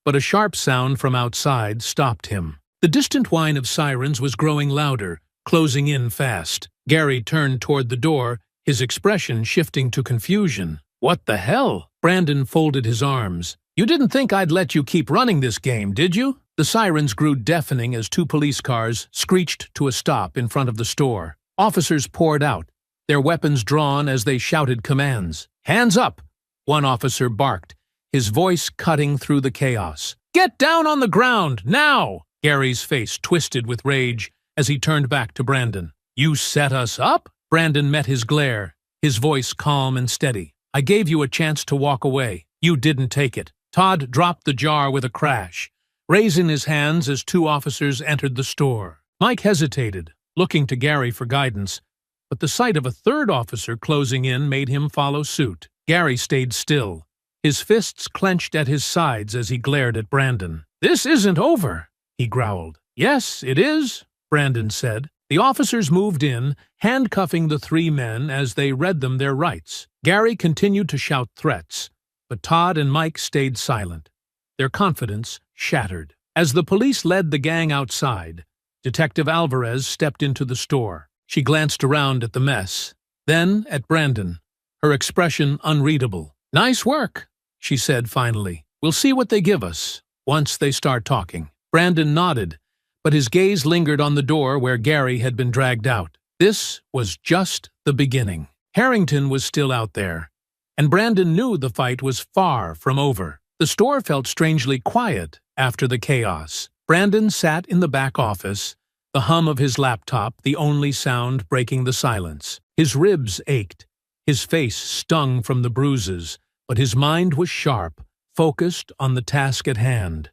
but a sharp sound from outside stopped him. The distant whine of sirens was growing louder, closing in fast. Gary turned toward the door, his expression shifting to confusion. "What the hell?" Brandon folded his arms. "You didn't think I'd let you keep running this game, did you?" The sirens grew deafening as two police cars screeched to a stop in front of the store. Officers poured out, their weapons drawn as they shouted commands. "Hands up!" one officer barked, his voice cutting through the chaos. "Get down on the ground, now!" Gary's face twisted with rage as he turned back to Brandon. "You set us up?" Brandon met his glare, his voice calm and steady. "I gave you a chance to walk away. You didn't take it." Todd dropped the jar with a crash, raising his hands as two officers entered the store. Mike hesitated, looking to Gary for guidance, but the sight of a third officer closing in made him follow suit. Gary stayed still, his fists clenched at his sides as he glared at Brandon. "This isn't over," he growled. "Yes, it is," Brandon said. The officers moved in, handcuffing the three men as they read them their rights. Gary continued to shout threats, but Todd and Mike stayed silent, their confidence shattered. As the police led the gang outside, Detective Alvarez stepped into the store. She glanced around at the mess, then at Brandon, her expression unreadable. "Nice work," she said finally. "We'll see what they give us once they start talking." Brandon nodded, but his gaze lingered on the door where Gary had been dragged out. This was just the beginning. Harrington was still out there, and Brandon knew the fight was far from over. The store felt strangely quiet after the chaos. Brandon sat in the back office, the hum of his laptop the only sound breaking the silence. His ribs ached, his face stung from the bruises, but his mind was sharp, focused on the task at hand.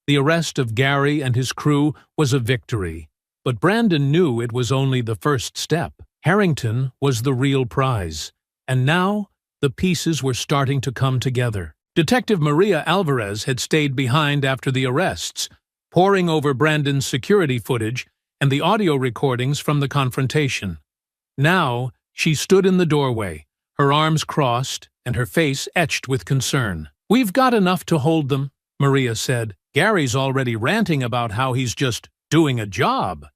The arrest of Gary and his crew was a victory, but Brandon knew it was only the first step. Harrington was the real prize, and now the pieces were starting to come together. Detective Maria Alvarez had stayed behind after the arrests, poring over Brandon's security footage and the audio recordings from the confrontation. Now, she stood in the doorway, her arms crossed and her face etched with concern. "We've got enough to hold them," Maria said. "Gary's already ranting about how he's just doing a job.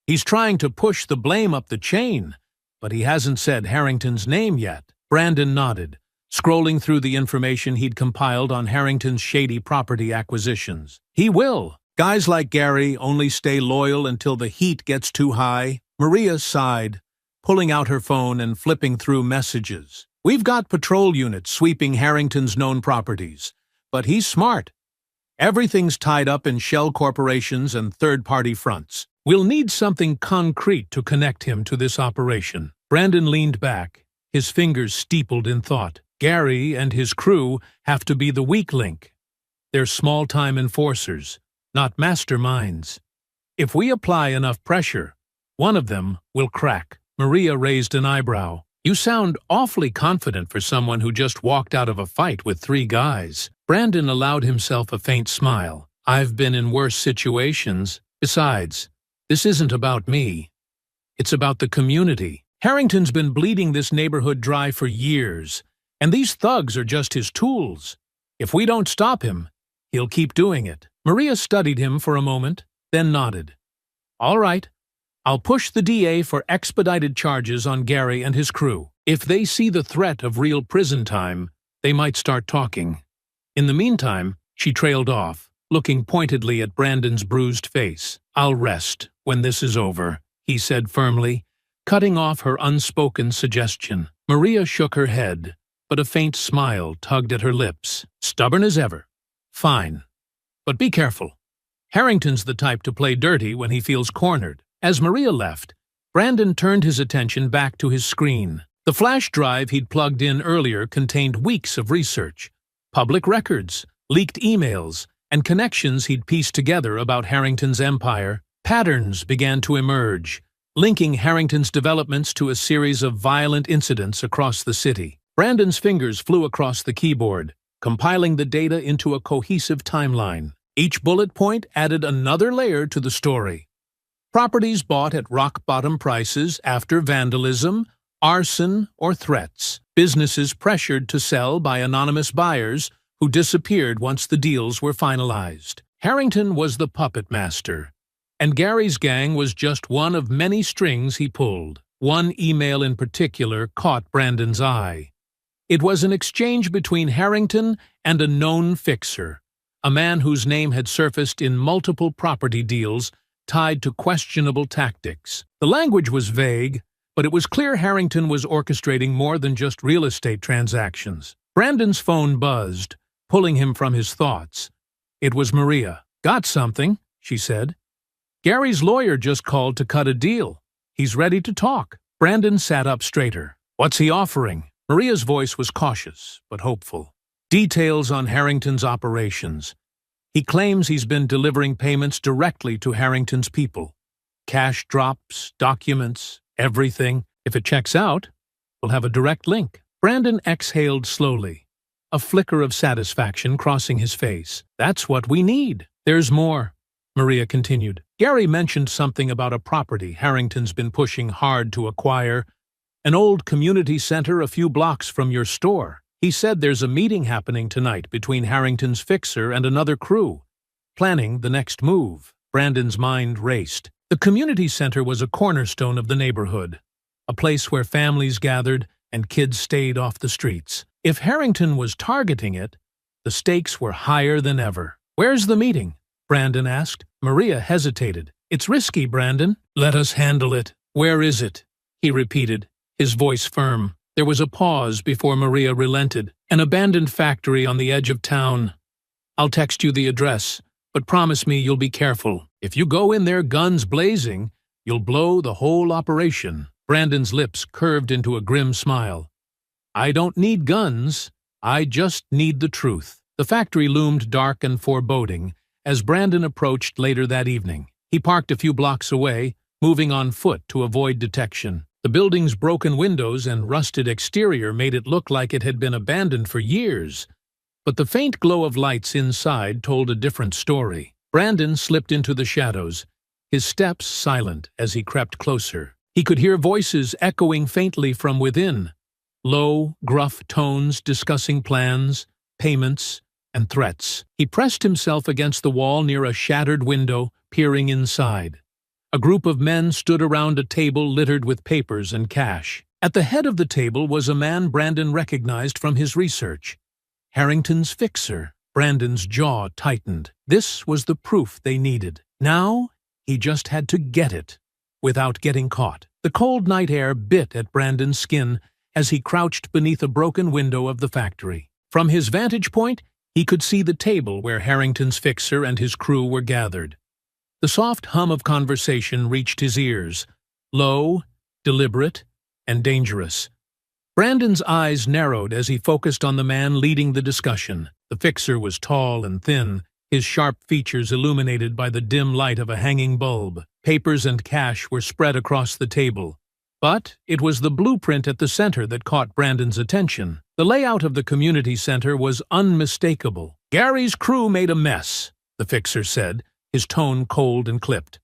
He's trying to push the blame up the chain, but he hasn't said Harrington's name yet." Brandon nodded, scrolling through the information he'd compiled on Harrington's shady property acquisitions. "He will. Guys like Gary only stay loyal until the heat gets too high." Maria sighed, pulling out her phone and flipping through messages. "We've got patrol units sweeping Harrington's known properties, but he's smart. Everything's tied up in shell corporations and third-party fronts. We'll need something concrete to connect him to this operation." Brandon leaned back, his fingers steepled in thought. Gary and his crew have to be the weak link. They're small-time enforcers, not masterminds. If we apply enough pressure, one of them will crack. Maria raised an eyebrow. "You sound awfully confident for someone who just walked out of a fight with 3 guys. Brandon allowed himself a faint smile. "I've been in worse situations. Besides, this isn't about me. It's about the community. Harrington's been bleeding this neighborhood dry for years, and these thugs are just his tools. If we don't stop him, he'll keep doing it." Maria studied him for a moment, then nodded. "All right. I'll push the DA for expedited charges on Gary and his crew. If they see the threat of real prison time, they might start talking." In the meantime, she trailed off, looking pointedly at Brandon's bruised face. "I'll rest when this is over," he said firmly, cutting off her unspoken suggestion. Maria shook her head, but a faint smile tugged at her lips. "Stubborn as ever. Fine. But be careful. Harrington's the type to play dirty when he feels cornered." As Maria left, Brandon turned his attention back to his screen. The flash drive he'd plugged in earlier contained weeks of research, public records, leaked emails, and connections he'd pieced together about Harrington's empire. Patterns began to emerge, linking Harrington's developments to a series of violent incidents across the city. Brandon's fingers flew across the keyboard, compiling the data into a cohesive timeline. Each bullet point added another layer to the story. Properties bought at rock-bottom prices after vandalism, arson, or threats. Businesses pressured to sell by anonymous buyers who disappeared once the deals were finalized. Harrington was the puppet master, and Gary's gang was just one of many strings he pulled. One email in particular caught Brandon's eye. It was an exchange between Harrington and a known fixer, a man whose name had surfaced in multiple property deals tied to questionable tactics. The language was vague, but it was clear Harrington was orchestrating more than just real estate transactions. Brandon's phone buzzed, pulling him from his thoughts. It was Maria. "Got something," she said. "Gary's lawyer just called to cut a deal. He's ready to talk." Brandon sat up straighter. "What's he offering?" Maria's voice was cautious, but hopeful. "Details on Harrington's operations. He claims he's been delivering payments directly to Harrington's people. Cash drops, documents, everything. If it checks out, we'll have a direct link." Brandon exhaled slowly, a flicker of satisfaction crossing his face. "That's what we need." "There's more," Maria continued. "Gary mentioned something about a property Harrington's been pushing hard to acquire, an old community center a few blocks from your store. He said there's a meeting happening tonight between Harrington's fixer and another crew, planning the next move." Brandon's mind raced. The community center was a cornerstone of the neighborhood, a place where families gathered and kids stayed off the streets. If Harrington was targeting it, the stakes were higher than ever. "Where's the meeting?" Brandon asked. Maria hesitated. "It's risky, Brandon." "Let us handle it." "Where is it?" he repeated, his voice firm. There was a pause before Maria relented. "An abandoned factory on the edge of town. I'll text you the address, but promise me you'll be careful. If you go in there guns blazing, you'll blow the whole operation." Brandon's lips curved into a grim smile. "I don't need guns. I just need the truth." The factory loomed dark and foreboding as Brandon approached later that evening. He parked a few blocks away, moving on foot to avoid detection. The building's broken windows and rusted exterior made it look like it had been abandoned for years, but the faint glow of lights inside told a different story. Brandon slipped into the shadows, his steps silent as he crept closer. He could hear voices echoing faintly from within, low, gruff tones discussing plans, payments, and threats. He pressed himself against the wall near a shattered window, peering inside. A group of men stood around a table littered with papers and cash. At the head of the table was a man Brandon recognized from his research. Harrington's fixer. Brandon's jaw tightened. This was the proof they needed. Now, he just had to get it, without getting caught. The cold night air bit at Brandon's skin as he crouched beneath a broken window of the factory. From his vantage point, he could see the table where Harrington's fixer and his crew were gathered. The soft hum of conversation reached his ears, low, deliberate, and dangerous. Brandon's eyes narrowed as he focused on the man leading the discussion. The fixer was tall and thin, his sharp features illuminated by the dim light of a hanging bulb. Papers and cash were spread across the table. But it was the blueprint at the center that caught Brandon's attention. The layout of the community center was unmistakable. "Gary's crew made a mess," the fixer said, his tone cold and clipped.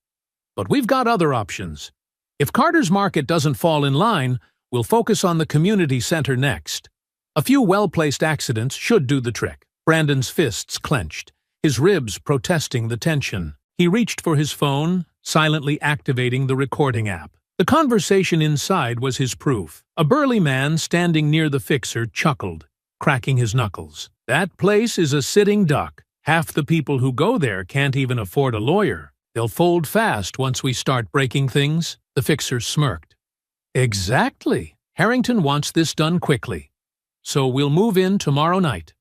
"But we've got other options. If Carter's Market doesn't fall in line, we'll focus on the community center next. A few well-placed accidents should do the trick." Brandon's fists clenched, his ribs protesting the tension. He reached for his phone, silently activating the recording app. The conversation inside was his proof. A burly man standing near the fixer chuckled, cracking his knuckles. "That place is a sitting duck. Half the people who go there can't even afford a lawyer. They'll fold fast once we start breaking things." The fixer smirked. "Exactly. Harrington wants this done quickly. So we'll move in tomorrow night.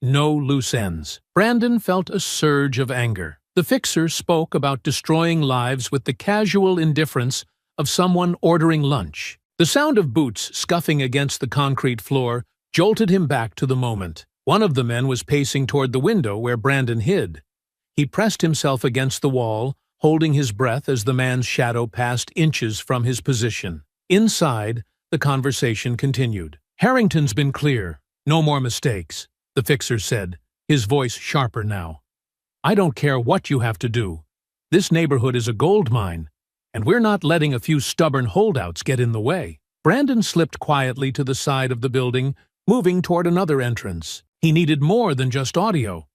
No loose ends." Brandon felt a surge of anger. The fixer spoke about destroying lives with the casual indifference of someone ordering lunch. The sound of boots scuffing against the concrete floor jolted him back to the moment. One of the men was pacing toward the window where Brandon hid. He pressed himself against the wall, holding his breath as the man's shadow passed inches from his position. Inside, the conversation continued. "Harrington's been clear. No more mistakes," the fixer said, his voice sharper now. "I don't care what you have to do. This neighborhood is a gold mine, and we're not letting a few stubborn holdouts get in the way." Brandon slipped quietly to the side of the building, moving toward another entrance. He needed more than just audio.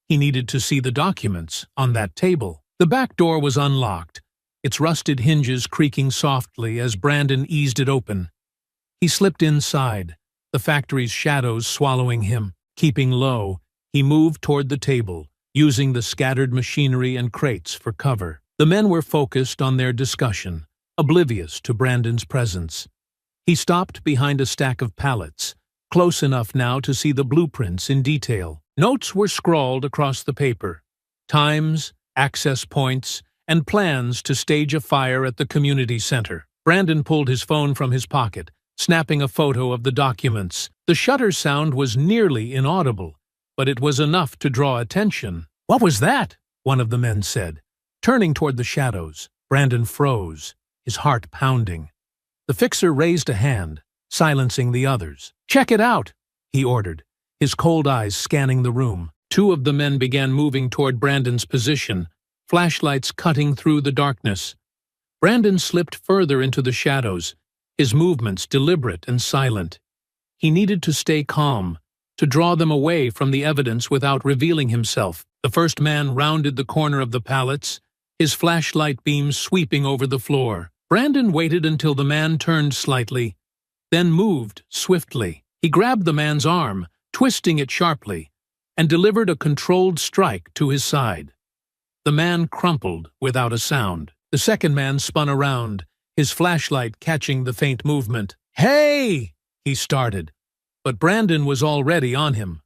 He needed to see the documents on that table. The back door was unlocked, its rusted hinges creaking softly as Brandon eased it open. He slipped inside, the factory's shadows swallowing him. Keeping low, he moved toward the table, using the scattered machinery and crates for cover. The men were focused on their discussion, oblivious to Brandon's presence. He stopped behind a stack of pallets, close enough now to see the blueprints in detail. Notes were scrawled across the paper. Times, access points, and plans to stage a fire at the community center. Brandon pulled his phone from his pocket, snapping a photo of the documents. The shutter sound was nearly inaudible, but it was enough to draw attention. "What was that?" one of the men said. Turning toward the shadows, Brandon froze, his heart pounding. The fixer raised a hand, silencing the others. "Check it out," he ordered, his cold eyes scanning the room. Two of the men began moving toward Brandon's position, flashlights cutting through the darkness. Brandon slipped further into the shadows, his movements deliberate and silent. He needed to stay calm, to draw them away from the evidence without revealing himself. The first man rounded the corner of the pallets, his flashlight beams sweeping over the floor. Brandon waited until the man turned slightly, then moved swiftly. He grabbed the man's arm, twisting it sharply, and delivered a controlled strike to his side. The man crumpled without a sound. The second man spun around, his flashlight catching the faint movement. "Hey!" he started, but Brandon was already on him.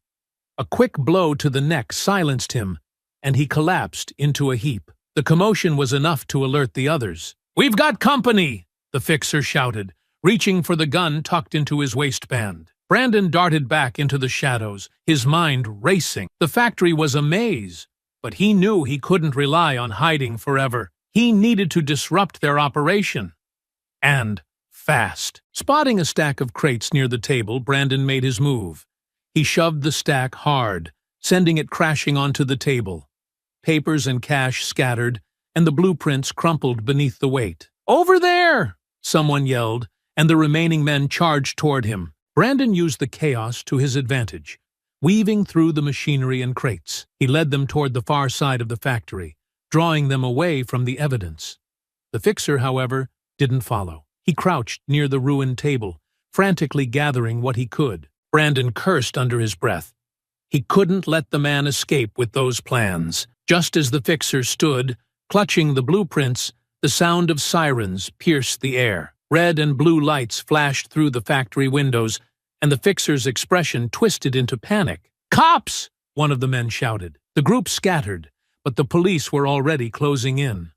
A quick blow to the neck silenced him, and he collapsed into a heap. The commotion was enough to alert the others. "We've got company!" the fixer shouted, reaching for the gun tucked into his waistband. Brandon darted back into the shadows, his mind racing. The factory was a maze, but he knew he couldn't rely on hiding forever. He needed to disrupt their operation. And fast. Spotting a stack of crates near the table, Brandon made his move. He shoved the stack hard, sending it crashing onto the table. Papers and cash scattered, and the blueprints crumpled beneath the weight. "Over there!" someone yelled, and the remaining men charged toward him. Brandon used the chaos to his advantage, weaving through the machinery and crates. He led them toward the far side of the factory, drawing them away from the evidence. The fixer, however, didn't follow. He crouched near the ruined table, frantically gathering what he could. Brandon cursed under his breath. He couldn't let the man escape with those plans. Just as the fixer stood, clutching the blueprints, the sound of sirens pierced the air. Red and blue lights flashed through the factory windows, and the fixer's expression twisted into panic. "Cops!" one of the men shouted. The group scattered, but the police were already closing in.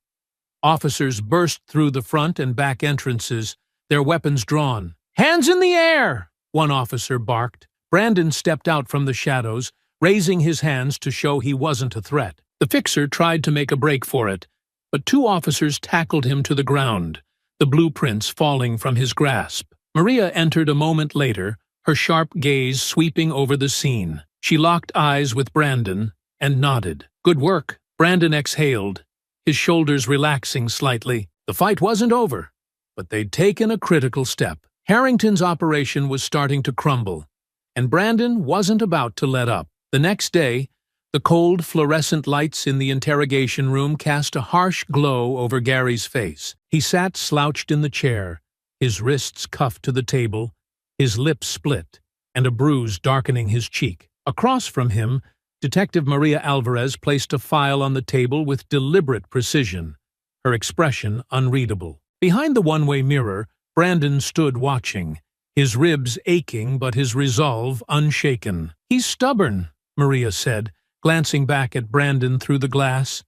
Officers burst through the front and back entrances, their weapons drawn. "Hands in the air!" one officer barked. Brandon stepped out from the shadows, raising his hands to show he wasn't a threat. The fixer tried to make a break for it, but two officers tackled him to the ground, the blueprints falling from his grasp. Maria entered a moment later, her sharp gaze sweeping over the scene. She locked eyes with Brandon and nodded. "Good work." Brandon exhaled, his shoulders relaxing slightly. The fight wasn't over, but they'd taken a critical step. Harrington's operation was starting to crumble, and Brandon wasn't about to let up. The next day, the cold fluorescent lights in the interrogation room cast a harsh glow over Gary's face. He sat slouched in the chair, his wrists cuffed to the table, his lips split, and a bruise darkening his cheek. Across from him, Detective Maria Alvarez placed a file on the table with deliberate precision, her expression unreadable. Behind the one-way mirror, Brandon stood watching, his ribs aching but his resolve unshaken. "He's stubborn," Maria said, glancing back at Brandon through the glass.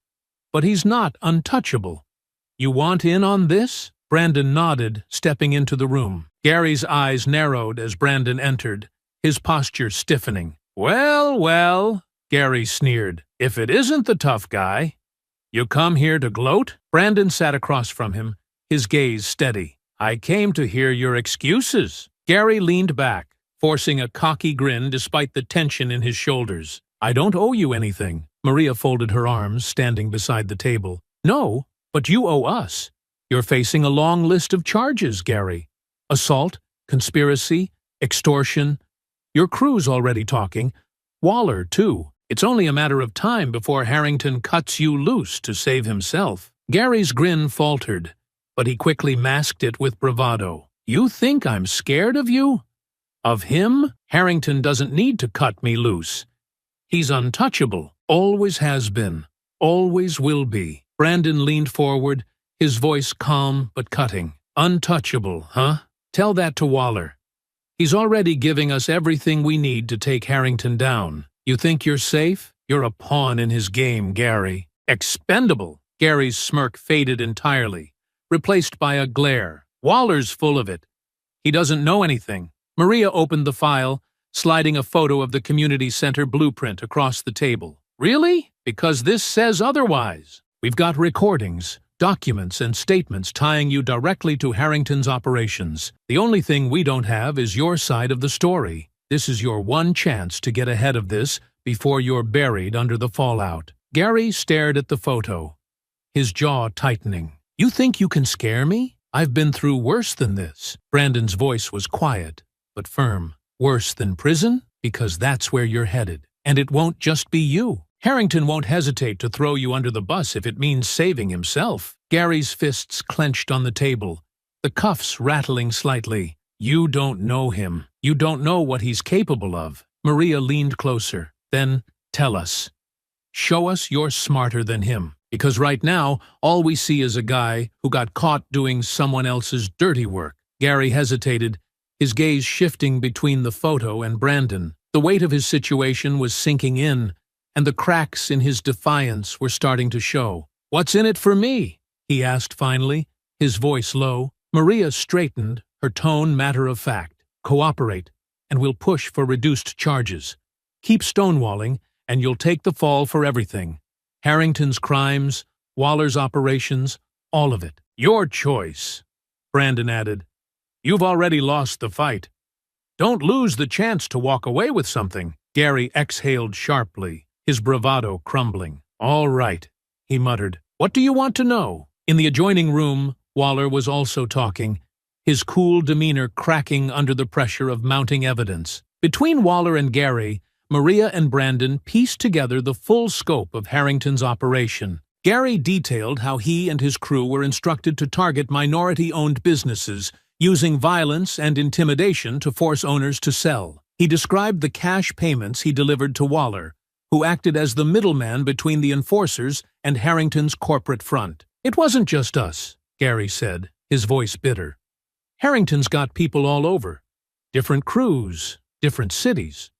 "But he's not untouchable." "You want in on this?" Brandon nodded, stepping into the room. Gary's eyes narrowed as Brandon entered, his posture stiffening. "Well, well," Gary sneered, "if it isn't the tough guy. You come here to gloat?" Brandon sat across from him, his gaze steady. "I came to hear your excuses." Gary leaned back, forcing a cocky grin despite the tension in his shoulders. "I don't owe you anything." Maria folded her arms, standing beside the table. "No, but you owe us. You're facing a long list of charges, Gary. Assault, conspiracy, extortion. Your crew's already talking. Waller, too. It's only a matter of time before Harrington cuts you loose to save himself." Gary's grin faltered, but he quickly masked it with bravado. "You think I'm scared of you? Of him? Harrington doesn't need to cut me loose. He's untouchable. Always has been. Always will be." Brandon leaned forward, his voice calm but cutting. "Untouchable, huh? Tell that to Waller. He's already giving us everything we need to take Harrington down. You think you're safe? You're a pawn in his game, Gary." "Expendable." Gary's smirk faded entirely, replaced by a glare. "Waller's full of it. He doesn't know anything." Maria opened the file, sliding a photo of the community center blueprint across the table. "Really? Because this says otherwise. We've got recordings, documents, and statements tying you directly to Harrington's operations. The only thing we don't have is your side of the story. This is your one chance to get ahead of this before you're buried under the fallout." Gary stared at the photo, his jaw tightening. "You think you can scare me? I've been through worse than this." Brandon's voice was quiet, but firm. "Worse than prison? Because that's where you're headed. And it won't just be you. Harrington won't hesitate to throw you under the bus if it means saving himself." Gary's fists clenched on the table, the cuffs rattling slightly. "You don't know him. You don't know what he's capable of." Maria leaned closer. "Then tell us. Show us you're smarter than him. Because right now, all we see is a guy who got caught doing someone else's dirty work." Gary hesitated, his gaze shifting between the photo and Brandon. The weight of his situation was sinking in, and the cracks in his defiance were starting to show. "What's in it for me?" he asked finally, his voice low. Maria straightened, her tone matter-of-fact. "Cooperate, and we'll push for reduced charges. Keep stonewalling, and you'll take the fall for everything. Harrington's crimes, Waller's operations, all of it. Your choice," Brandon added. "You've already lost the fight. Don't lose the chance to walk away with something." Gary exhaled sharply, his bravado crumbling. "All right," he muttered. "What do you want to know?" In the adjoining room, Waller was also talking, his cool demeanor cracking under the pressure of mounting evidence. Between Waller and Gary, Maria and Brandon pieced together the full scope of Harrington's operation. Gary detailed how he and his crew were instructed to target minority-owned businesses, using violence and intimidation to force owners to sell. He described the cash payments he delivered to Waller, who acted as the middleman between the enforcers and Harrington's corporate front. "It wasn't just us," Gary said, his voice bitter. "Harrington's got people all over. Different crews, different cities.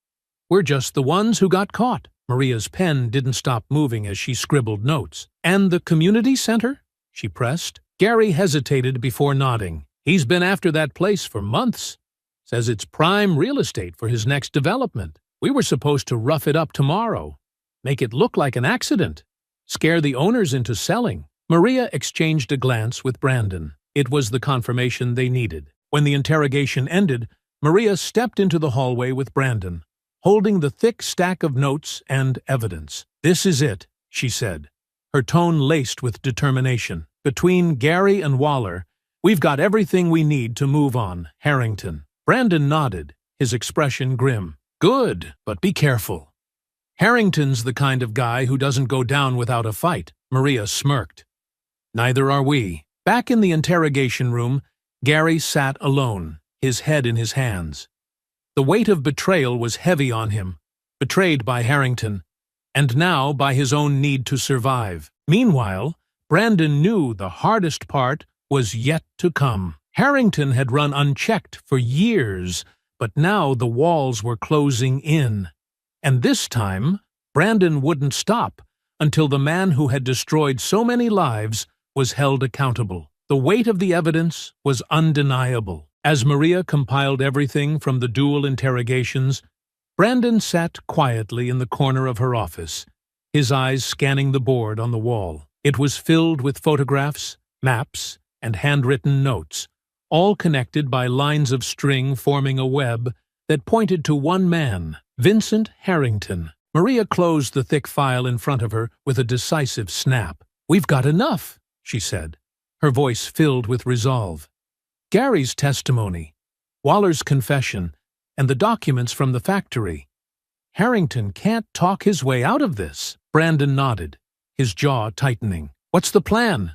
We're just the ones who got caught." Maria's pen didn't stop moving as she scribbled notes. "And the community center?" she pressed. Gary hesitated before nodding. "He's been after that place for months. Says it's prime real estate for his next development. We were supposed to rough it up tomorrow, make it look like an accident, scare the owners into selling." Maria exchanged a glance with Brandon. It was the confirmation they needed. When the interrogation ended, Maria stepped into the hallway with Brandon, holding the thick stack of notes and evidence. "This is it," she said, her tone laced with determination. "Between Gary and Waller, we've got everything we need to move on Harrington." Brandon nodded, his expression grim. "Good, but be careful. Harrington's the kind of guy who doesn't go down without a fight." Maria smirked. "Neither are we." Back in the interrogation room, Gary sat alone, his head in his hands. The weight of betrayal was heavy on him, betrayed by Harrington, and now by his own need to survive. Meanwhile, Brandon knew the hardest part was yet to come. Harrington had run unchecked for years, but now the walls were closing in. And this time, Brandon wouldn't stop until the man who had destroyed so many lives was held accountable. The weight of the evidence was undeniable. As Maria compiled everything from the dual interrogations, Brandon sat quietly in the corner of her office, his eyes scanning the board on the wall. It was filled with photographs, maps, and handwritten notes, all connected by lines of string forming a web that pointed to one man, Vincent Harrington. Maria closed the thick file in front of her with a decisive snap. "We've got enough," she said, her voice filled with resolve. "Gary's testimony, Waller's confession, and the documents from the factory. Harrington can't talk his way out of this." Brandon nodded, his jaw tightening. "What's the plan?"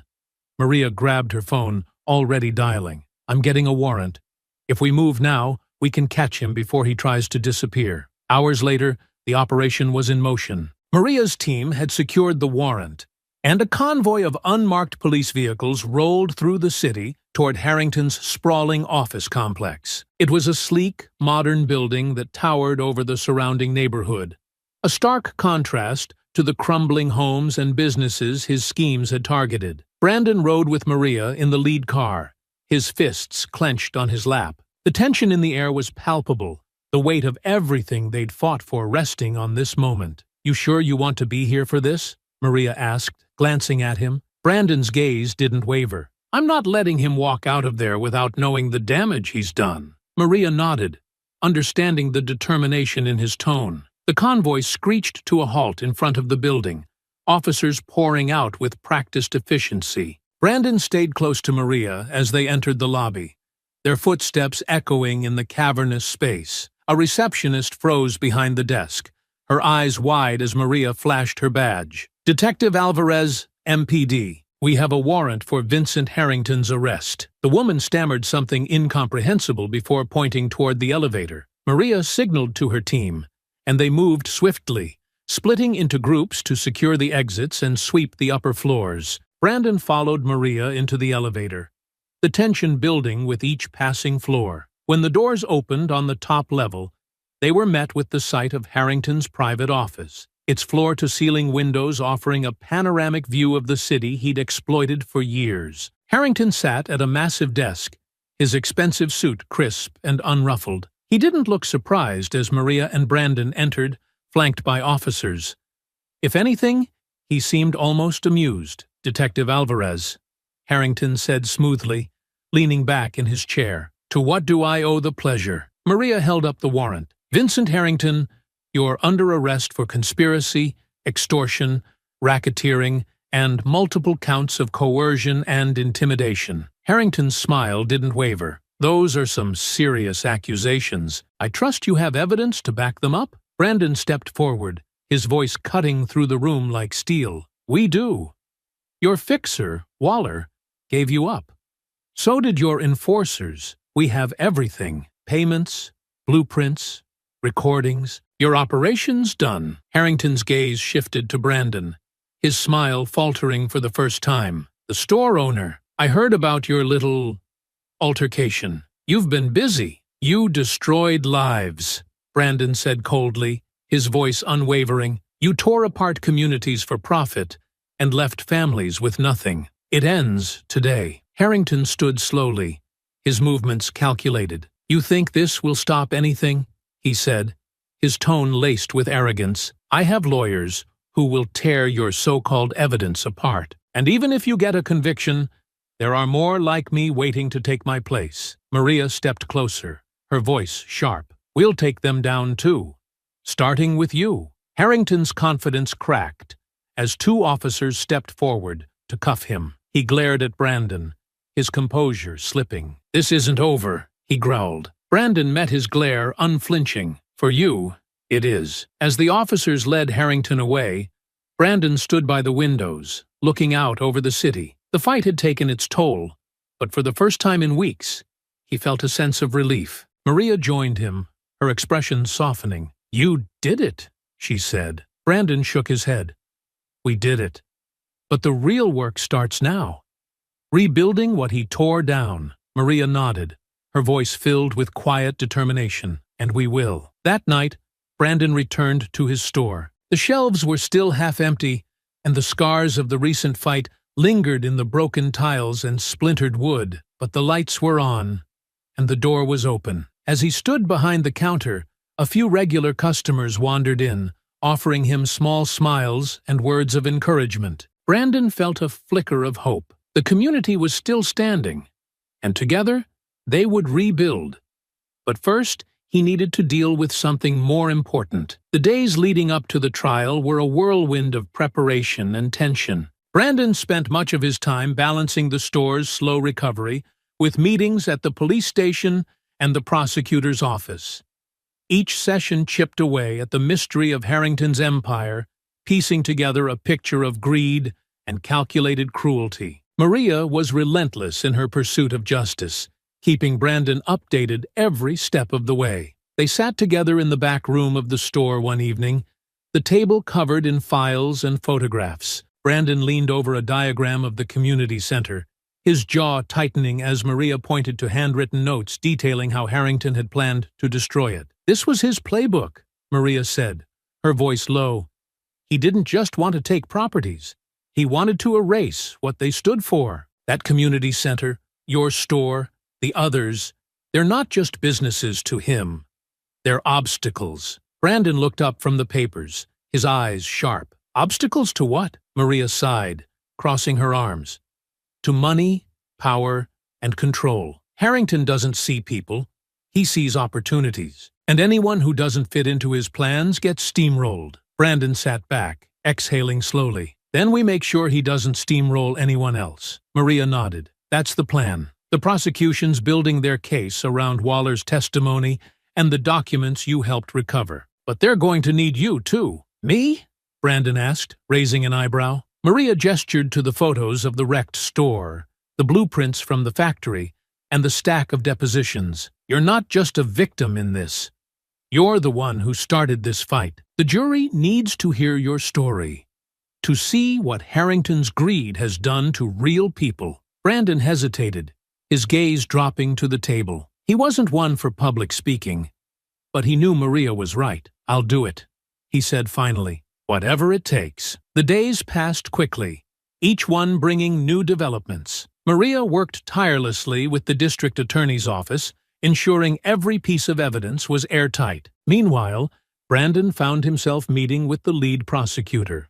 Maria grabbed her phone, already dialing. "I'm getting a warrant. If we move now, we can catch him before he tries to disappear." Hours later, the operation was in motion. Maria's team had secured the warrant, and a convoy of unmarked police vehicles rolled through the city toward Harrington's sprawling office complex. It was a sleek, modern building that towered over the surrounding neighborhood, a stark contrast to the crumbling homes and businesses his schemes had targeted. Brandon rode with Maria in the lead car, his fists clenched on his lap. The tension in the air was palpable, the weight of everything they'd fought for resting on this moment. "You sure you want to be here for this?" Maria asked, glancing at him. Brandon's gaze didn't waver. "I'm not letting him walk out of there without knowing the damage he's done." Maria nodded, understanding the determination in his tone. The convoy screeched to a halt in front of the building, officers pouring out with practiced efficiency. Brandon stayed close to Maria as they entered the lobby, their footsteps echoing in the cavernous space. A receptionist froze behind the desk, her eyes wide as Maria flashed her badge. "Detective Alvarez, MPD. We have a warrant for Vincent Harrington's arrest." The woman stammered something incomprehensible before pointing toward the elevator. Maria signaled to her team, and they moved swiftly, splitting into groups to secure the exits and sweep the upper floors. Brandon followed Maria into the elevator, the tension building with each passing floor. When the doors opened on the top level, they were met with the sight of Harrington's private office, its floor-to-ceiling windows offering a panoramic view of the city he'd exploited for years. Harrington sat at a massive desk, his expensive suit crisp and unruffled. He didn't look surprised as Maria and Brandon entered, flanked by officers. If anything, he seemed almost amused. "Detective Alvarez," Harrington said smoothly, leaning back in his chair. "To what do I owe the pleasure?" Maria held up the warrant. "Vincent Harrington, you're under arrest for conspiracy, extortion, racketeering, and multiple counts of coercion and intimidation." Harrington's smile didn't waver. "Those are some serious accusations. I trust you have evidence to back them up?" Brandon stepped forward, his voice cutting through the room like steel. "We do. Your fixer, Waller, gave you up. So did your enforcers. We have everything. Payments, blueprints, recordings. Your operation's done." Harrington's gaze shifted to Brandon, his smile faltering for the first time. "The store owner, I heard about your little altercation. You've been busy." "You destroyed lives," Brandon said coldly, his voice unwavering. "You tore apart communities for profit and left families with nothing. It ends today." Harrington stood slowly, his movements calculated. "You think this will stop anything?" he said, his tone laced with arrogance. "I have lawyers who will tear your so-called evidence apart. And even if you get a conviction, there are more like me waiting to take my place." Maria stepped closer, her voice sharp. "We'll take them down too, starting with you." Harrington's confidence cracked as two officers stepped forward to cuff him. He glared at Brandon, his composure slipping. "This isn't over," he growled. Brandon met his glare unflinching. "For you, it is." As the officers led Harrington away, Brandon stood by the windows, looking out over the city. The fight had taken its toll, but for the first time in weeks, he felt a sense of relief. Maria joined him, her expression softening. "You did it," she said. Brandon shook his head. "We did it. But the real work starts now. Rebuilding what he tore down." Maria nodded, her voice filled with quiet determination. "And we will." That night, Brandon returned to his store. The shelves were still half empty, and the scars of the recent fight lingered in the broken tiles and splintered wood, but the lights were on, and the door was open. As he stood behind the counter, a few regular customers wandered in, offering him small smiles and words of encouragement. Brandon felt a flicker of hope. The community was still standing, and together they would rebuild. But first, he needed to deal with something more important. The days leading up to the trial were a whirlwind of preparation and tension. Brandon spent much of his time balancing the store's slow recovery with meetings at the police station and the prosecutor's office. Each session chipped away at the mystery of Harrington's empire, piecing together a picture of greed and calculated cruelty. Maria was relentless in her pursuit of justice, keeping Brandon updated every step of the way. They sat together in the back room of the store one evening, the table covered in files and photographs. Brandon leaned over a diagram of the community center, his jaw tightening as Maria pointed to handwritten notes detailing how Harrington had planned to destroy it. This was his playbook, Maria said, her voice low. He didn't just want to take properties. He wanted to erase what they stood for. That community center, your store, the others, they're not just businesses to him. They're obstacles. Brandon looked up from the papers, his eyes sharp. Obstacles to what? Maria sighed, crossing her arms. To money, power, and control. Harrington doesn't see people. He sees opportunities. And anyone who doesn't fit into his plans gets steamrolled. Brandon sat back, exhaling slowly. Then we make sure he doesn't steamroll anyone else. Maria nodded. That's the plan. The prosecution's building their case around Waller's testimony and the documents you helped recover. But they're going to need you, too. Me? Brandon asked, raising an eyebrow. Maria gestured to the photos of the wrecked store, the blueprints from the factory, and the stack of depositions. You're not just a victim in this. You're the one who started this fight. The jury needs to hear your story, to see what Harrington's greed has done to real people. Brandon hesitated, his gaze dropping to the table. He wasn't one for public speaking, but he knew Maria was right. I'll do it, he said finally. Whatever it takes. The days passed quickly, each one bringing new developments. Maria worked tirelessly with the district attorney's office, ensuring every piece of evidence was airtight. Meanwhile, Brandon found himself meeting with the lead prosecutor,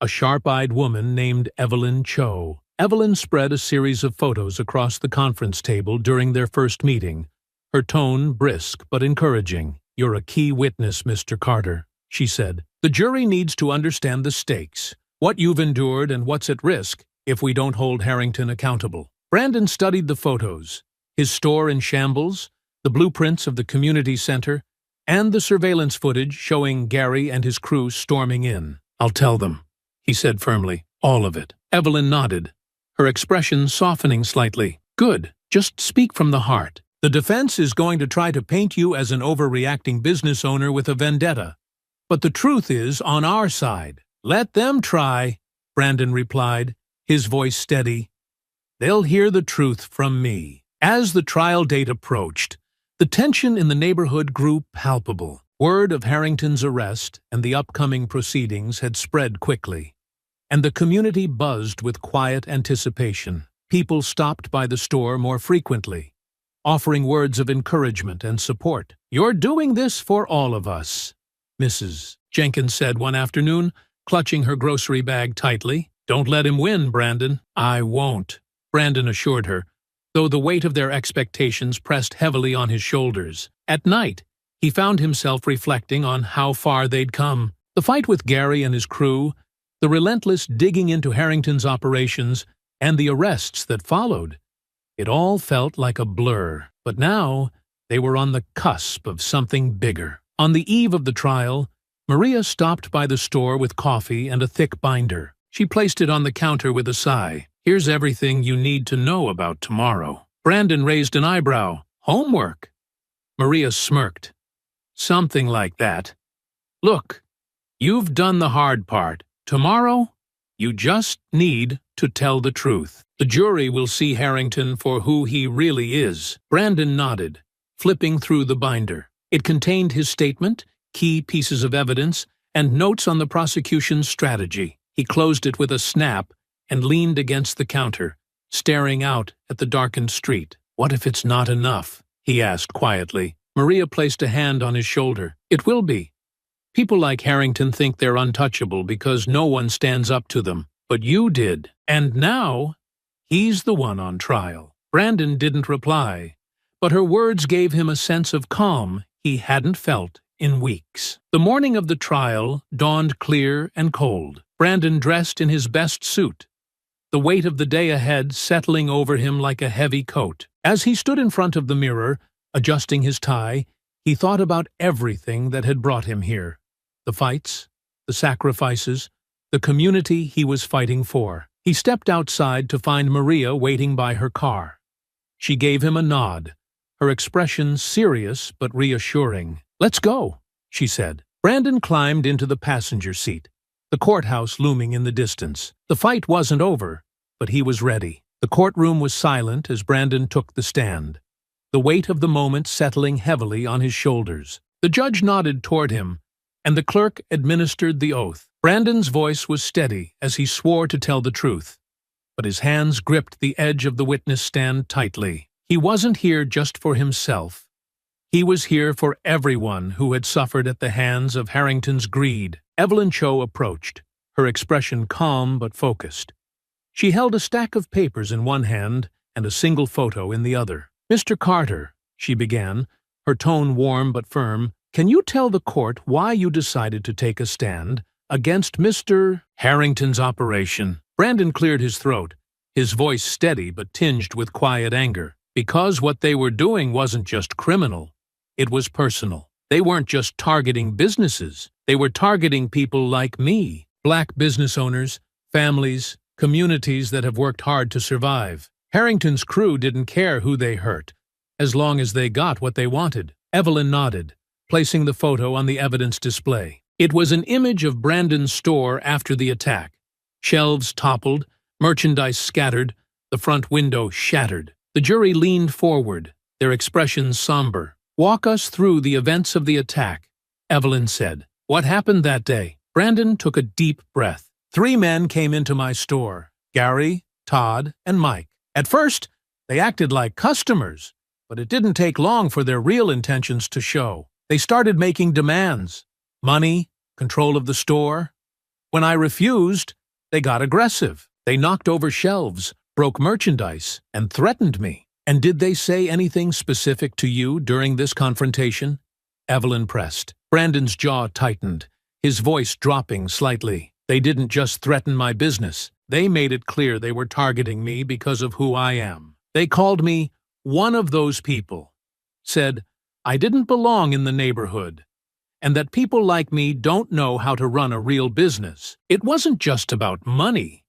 a sharp-eyed woman named Evelyn Cho. Evelyn spread a series of photos across the conference table during their first meeting, her tone brisk but encouraging. You're a key witness, Mr. Carter, she said. The jury needs to understand the stakes, what you've endured and what's at risk if we don't hold Harrington accountable. Brandon studied the photos, his store in shambles, the blueprints of the community center, and the surveillance footage showing Gary and his crew storming in. I'll tell them, he said firmly. All of it. Evelyn nodded, her expression softening slightly. Good. Just speak from the heart. The defense is going to try to paint you as an overreacting business owner with a vendetta. But the truth is on our side. Let them try, Brandon replied, his voice steady. They'll hear the truth from me. As the trial date approached, the tension in the neighborhood grew palpable. Word of Harrington's arrest and the upcoming proceedings had spread quickly, and the community buzzed with quiet anticipation. People stopped by the store more frequently, offering words of encouragement and support. You're doing this for all of us, Mrs. Jenkins said one afternoon, clutching her grocery bag tightly. Don't let him win, Brandon. I won't, Brandon assured her, though the weight of their expectations pressed heavily on his shoulders. At night, he found himself reflecting on how far they'd come. The fight with Gary and his crew, the relentless digging into Harrington's operations, and the arrests that followed. It all felt like a blur, but now they were on the cusp of something bigger. On the eve of the trial, Maria stopped by the store with coffee and a thick binder. She placed it on the counter with a sigh. Here's everything you need to know about tomorrow. Brandon raised an eyebrow. Homework? Maria smirked. Something like that. Look, you've done the hard part. Tomorrow, you just need to tell the truth. The jury will see Harrington for who he really is. Brandon nodded, flipping through the binder. It contained his statement, key pieces of evidence, and notes on the prosecution's strategy. He closed it with a snap and leaned against the counter, staring out at the darkened street. "What if it's not enough?" he asked quietly. Maria placed a hand on his shoulder. "It will be. People like Harrington think they're untouchable because no one stands up to them. But you did. And now, he's the one on trial." Brandon didn't reply, but her words gave him a sense of calm he hadn't felt in weeks. The morning of the trial dawned clear and cold. Brandon dressed in his best suit, the weight of the day ahead settling over him like a heavy coat. As he stood in front of the mirror, adjusting his tie, he thought about everything that had brought him here. The fights, the sacrifices, the community he was fighting for. He stepped outside to find Maria waiting by her car. She gave him a nod, her expression serious but reassuring. "Let's go," she said. Brandon climbed into the passenger seat, the courthouse looming in the distance. The fight wasn't over, but he was ready. The courtroom was silent as Brandon took the stand, the weight of the moment settling heavily on his shoulders. The judge nodded toward him, and the clerk administered the oath. Brandon's voice was steady as he swore to tell the truth, but his hands gripped the edge of the witness stand tightly. He wasn't here just for himself. He was here for everyone who had suffered at the hands of Harrington's greed. Evelyn Cho approached, her expression calm but focused. She held a stack of papers in one hand and a single photo in the other. "Mr. Carter," she began, her tone warm but firm, "can you tell the court why you decided to take a stand against Mr. Harrington's operation?" Brandon cleared his throat, his voice steady but tinged with quiet anger. "Because what they were doing wasn't just criminal. It was personal. They weren't just targeting businesses. They were targeting people like me, black business owners, families, communities that have worked hard to survive. Harrington's crew didn't care who they hurt, as long as they got what they wanted." Evelyn nodded, placing the photo on the evidence display. It was an image of Brandon's store after the attack. Shelves toppled, merchandise scattered, the front window shattered. The jury leaned forward, their expressions somber. "Walk us through the events of the attack," Evelyn said. "What happened that day?" Brandon took a deep breath. "3 men came into my store, Gary, Todd, and Mike. At first, they acted like customers, but it didn't take long for their real intentions to show. They started making demands. Money, control of the store. When I refused, they got aggressive. They knocked over shelves, broke merchandise, and threatened me." "And did they say anything specific to you during this confrontation?" Evelyn pressed. Brandon's jaw tightened, his voice dropping slightly. "They didn't just threaten my business. They made it clear they were targeting me because of who I am. They called me one of those people, said I didn't belong in the neighborhood, and that people like me don't know how to run a real business. It wasn't just about money.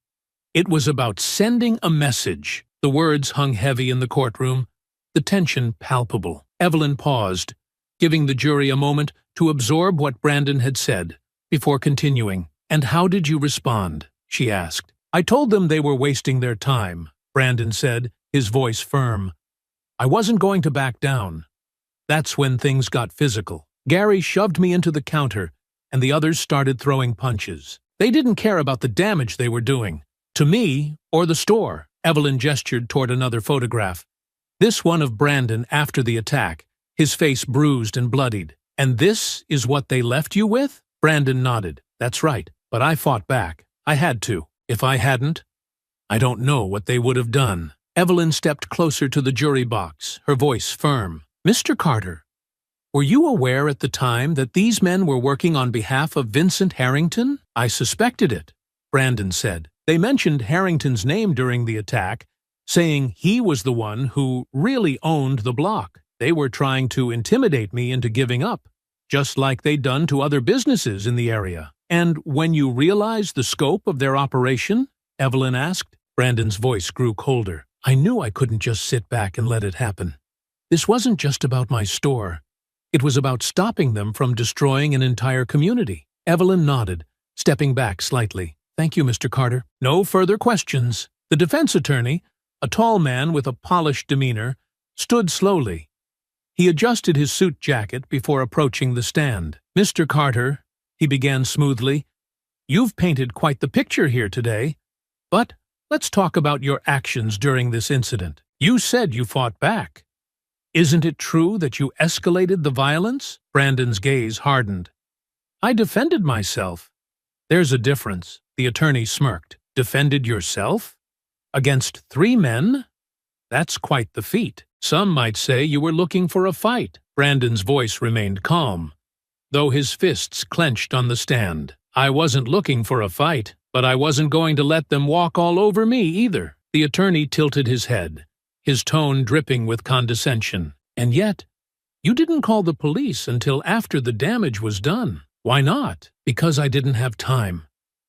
It was about sending a message." The words hung heavy in the courtroom, the tension palpable. Evelyn paused, giving the jury a moment to absorb what Brandon had said, before continuing. "And how did you respond?" she asked. "I told them they were wasting their time," Brandon said, his voice firm. "I wasn't going to back down." That's when things got physical. Gary shoved me into the counter, and the others started throwing punches. They didn't care about the damage they were doing, to me or the store. Evelyn gestured toward another photograph. This one of Brandon after the attack, his face bruised and bloodied. "And this is what they left you with?" Brandon nodded. "That's right, but I fought back. I had to. If I hadn't, I don't know what they would have done." Evelyn stepped closer to the jury box, her voice firm. "Mr. Carter, were you aware at the time that these men were working on behalf of Vincent Harrington?" "I suspected it," Brandon said. "They mentioned Harrington's name during the attack, saying he was the one who really owned the block. They were trying to intimidate me into giving up, just like they'd done to other businesses in the area." "And when you realized the scope of their operation?" Evelyn asked. Brandon's voice grew colder. "I knew I couldn't just sit back and let it happen. This wasn't just about my store. It was about stopping them from destroying an entire community." Evelyn nodded, stepping back slightly. "Thank you, Mr. Carter." No further questions. The defense attorney, a tall man with a polished demeanor, stood slowly. He adjusted his suit jacket before approaching the stand. "Mr. Carter," he began smoothly, "you've painted quite the picture here today. But let's talk about your actions during this incident. You said you fought back. Isn't it true that you escalated the violence? Brandon's gaze hardened. I defended myself. There's a difference. The attorney smirked. Defended yourself? Against 3 men? That's quite the feat. Some might say you were looking for a fight. Brandon's voice remained calm, though his fists clenched on the stand. I wasn't looking for a fight, but I wasn't going to let them walk all over me either. The attorney tilted his head, his tone dripping with condescension. And yet, you didn't call the police until after the damage was done. Why not? Because I didn't have time.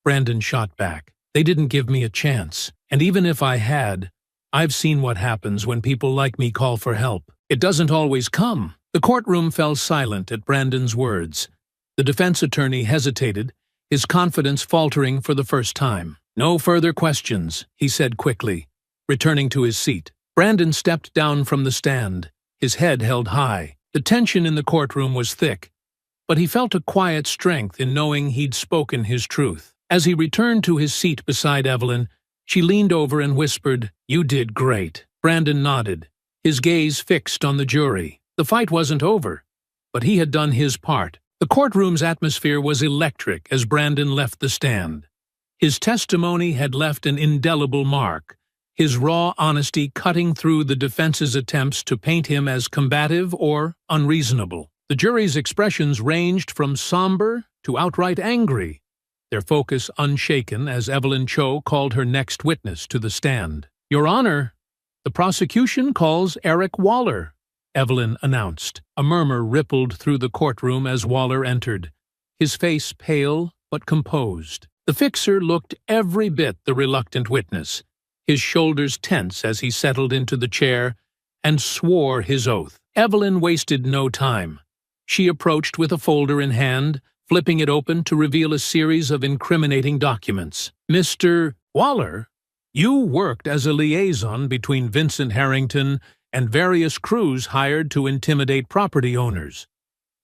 Brandon shot back. They didn't give me a chance. And even if I had, I've seen what happens when people like me call for help. It doesn't always come. The courtroom fell silent at Brandon's words. The defense attorney hesitated, his confidence faltering for the first time. No further questions, he said quickly, returning to his seat. Brandon stepped down from the stand, his head held high. The tension in the courtroom was thick, but he felt a quiet strength in knowing he'd spoken his truth. As he returned to his seat beside Evelyn, she leaned over and whispered, "You did great." Brandon nodded, his gaze fixed on the jury. The fight wasn't over, but he had done his part. The courtroom's atmosphere was electric as Brandon left the stand. His testimony had left an indelible mark, his raw honesty cutting through the defense's attempts to paint him as combative or unreasonable. The jury's expressions ranged from somber to outright angry, their focus unshaken as Evelyn Cho called her next witness to the stand. "Your Honor, the prosecution calls Eric Waller," Evelyn announced. A murmur rippled through the courtroom as Waller entered, his face pale but composed. The fixer looked every bit the reluctant witness, his shoulders tense as he settled into the chair and swore his oath. Evelyn wasted no time. She approached with a folder in hand, flipping it open to reveal a series of incriminating documents. "Mr. Waller, you worked as a liaison between Vincent Harrington and various crews hired to intimidate property owners.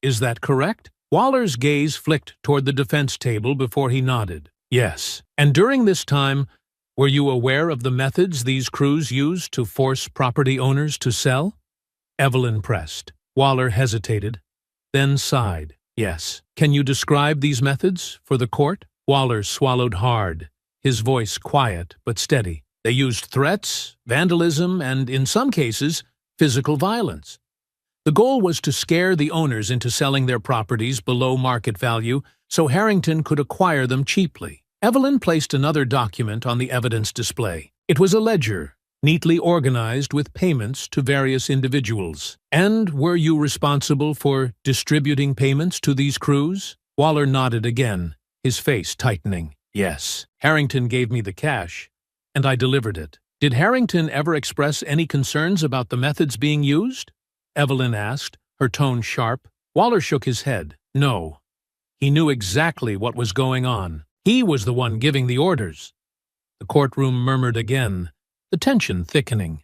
Is that correct?" Waller's gaze flicked toward the defense table before he nodded. "Yes." "And during this time, were you aware of the methods these crews used to force property owners to sell?" Evelyn pressed. Waller hesitated, then sighed. "Yes." "Can you describe these methods for the court?" Waller swallowed hard, his voice quiet but steady. "They used threats, vandalism, and, in some cases, physical violence. The goal was to scare the owners into selling their properties below market value so Harrington could acquire them cheaply." Evelyn placed another document on the evidence display. It was a ledger, neatly organized with payments to various individuals. "And were you responsible for distributing payments to these crews?" Waller nodded again, his face tightening. "Yes. Harrington gave me the cash, and I delivered it." "Did Harrington ever express any concerns about the methods being used?" Evelyn asked, her tone sharp. Waller shook his head. "No. He knew exactly what was going on. He was the one giving the orders." The courtroom murmured again, the tension thickening.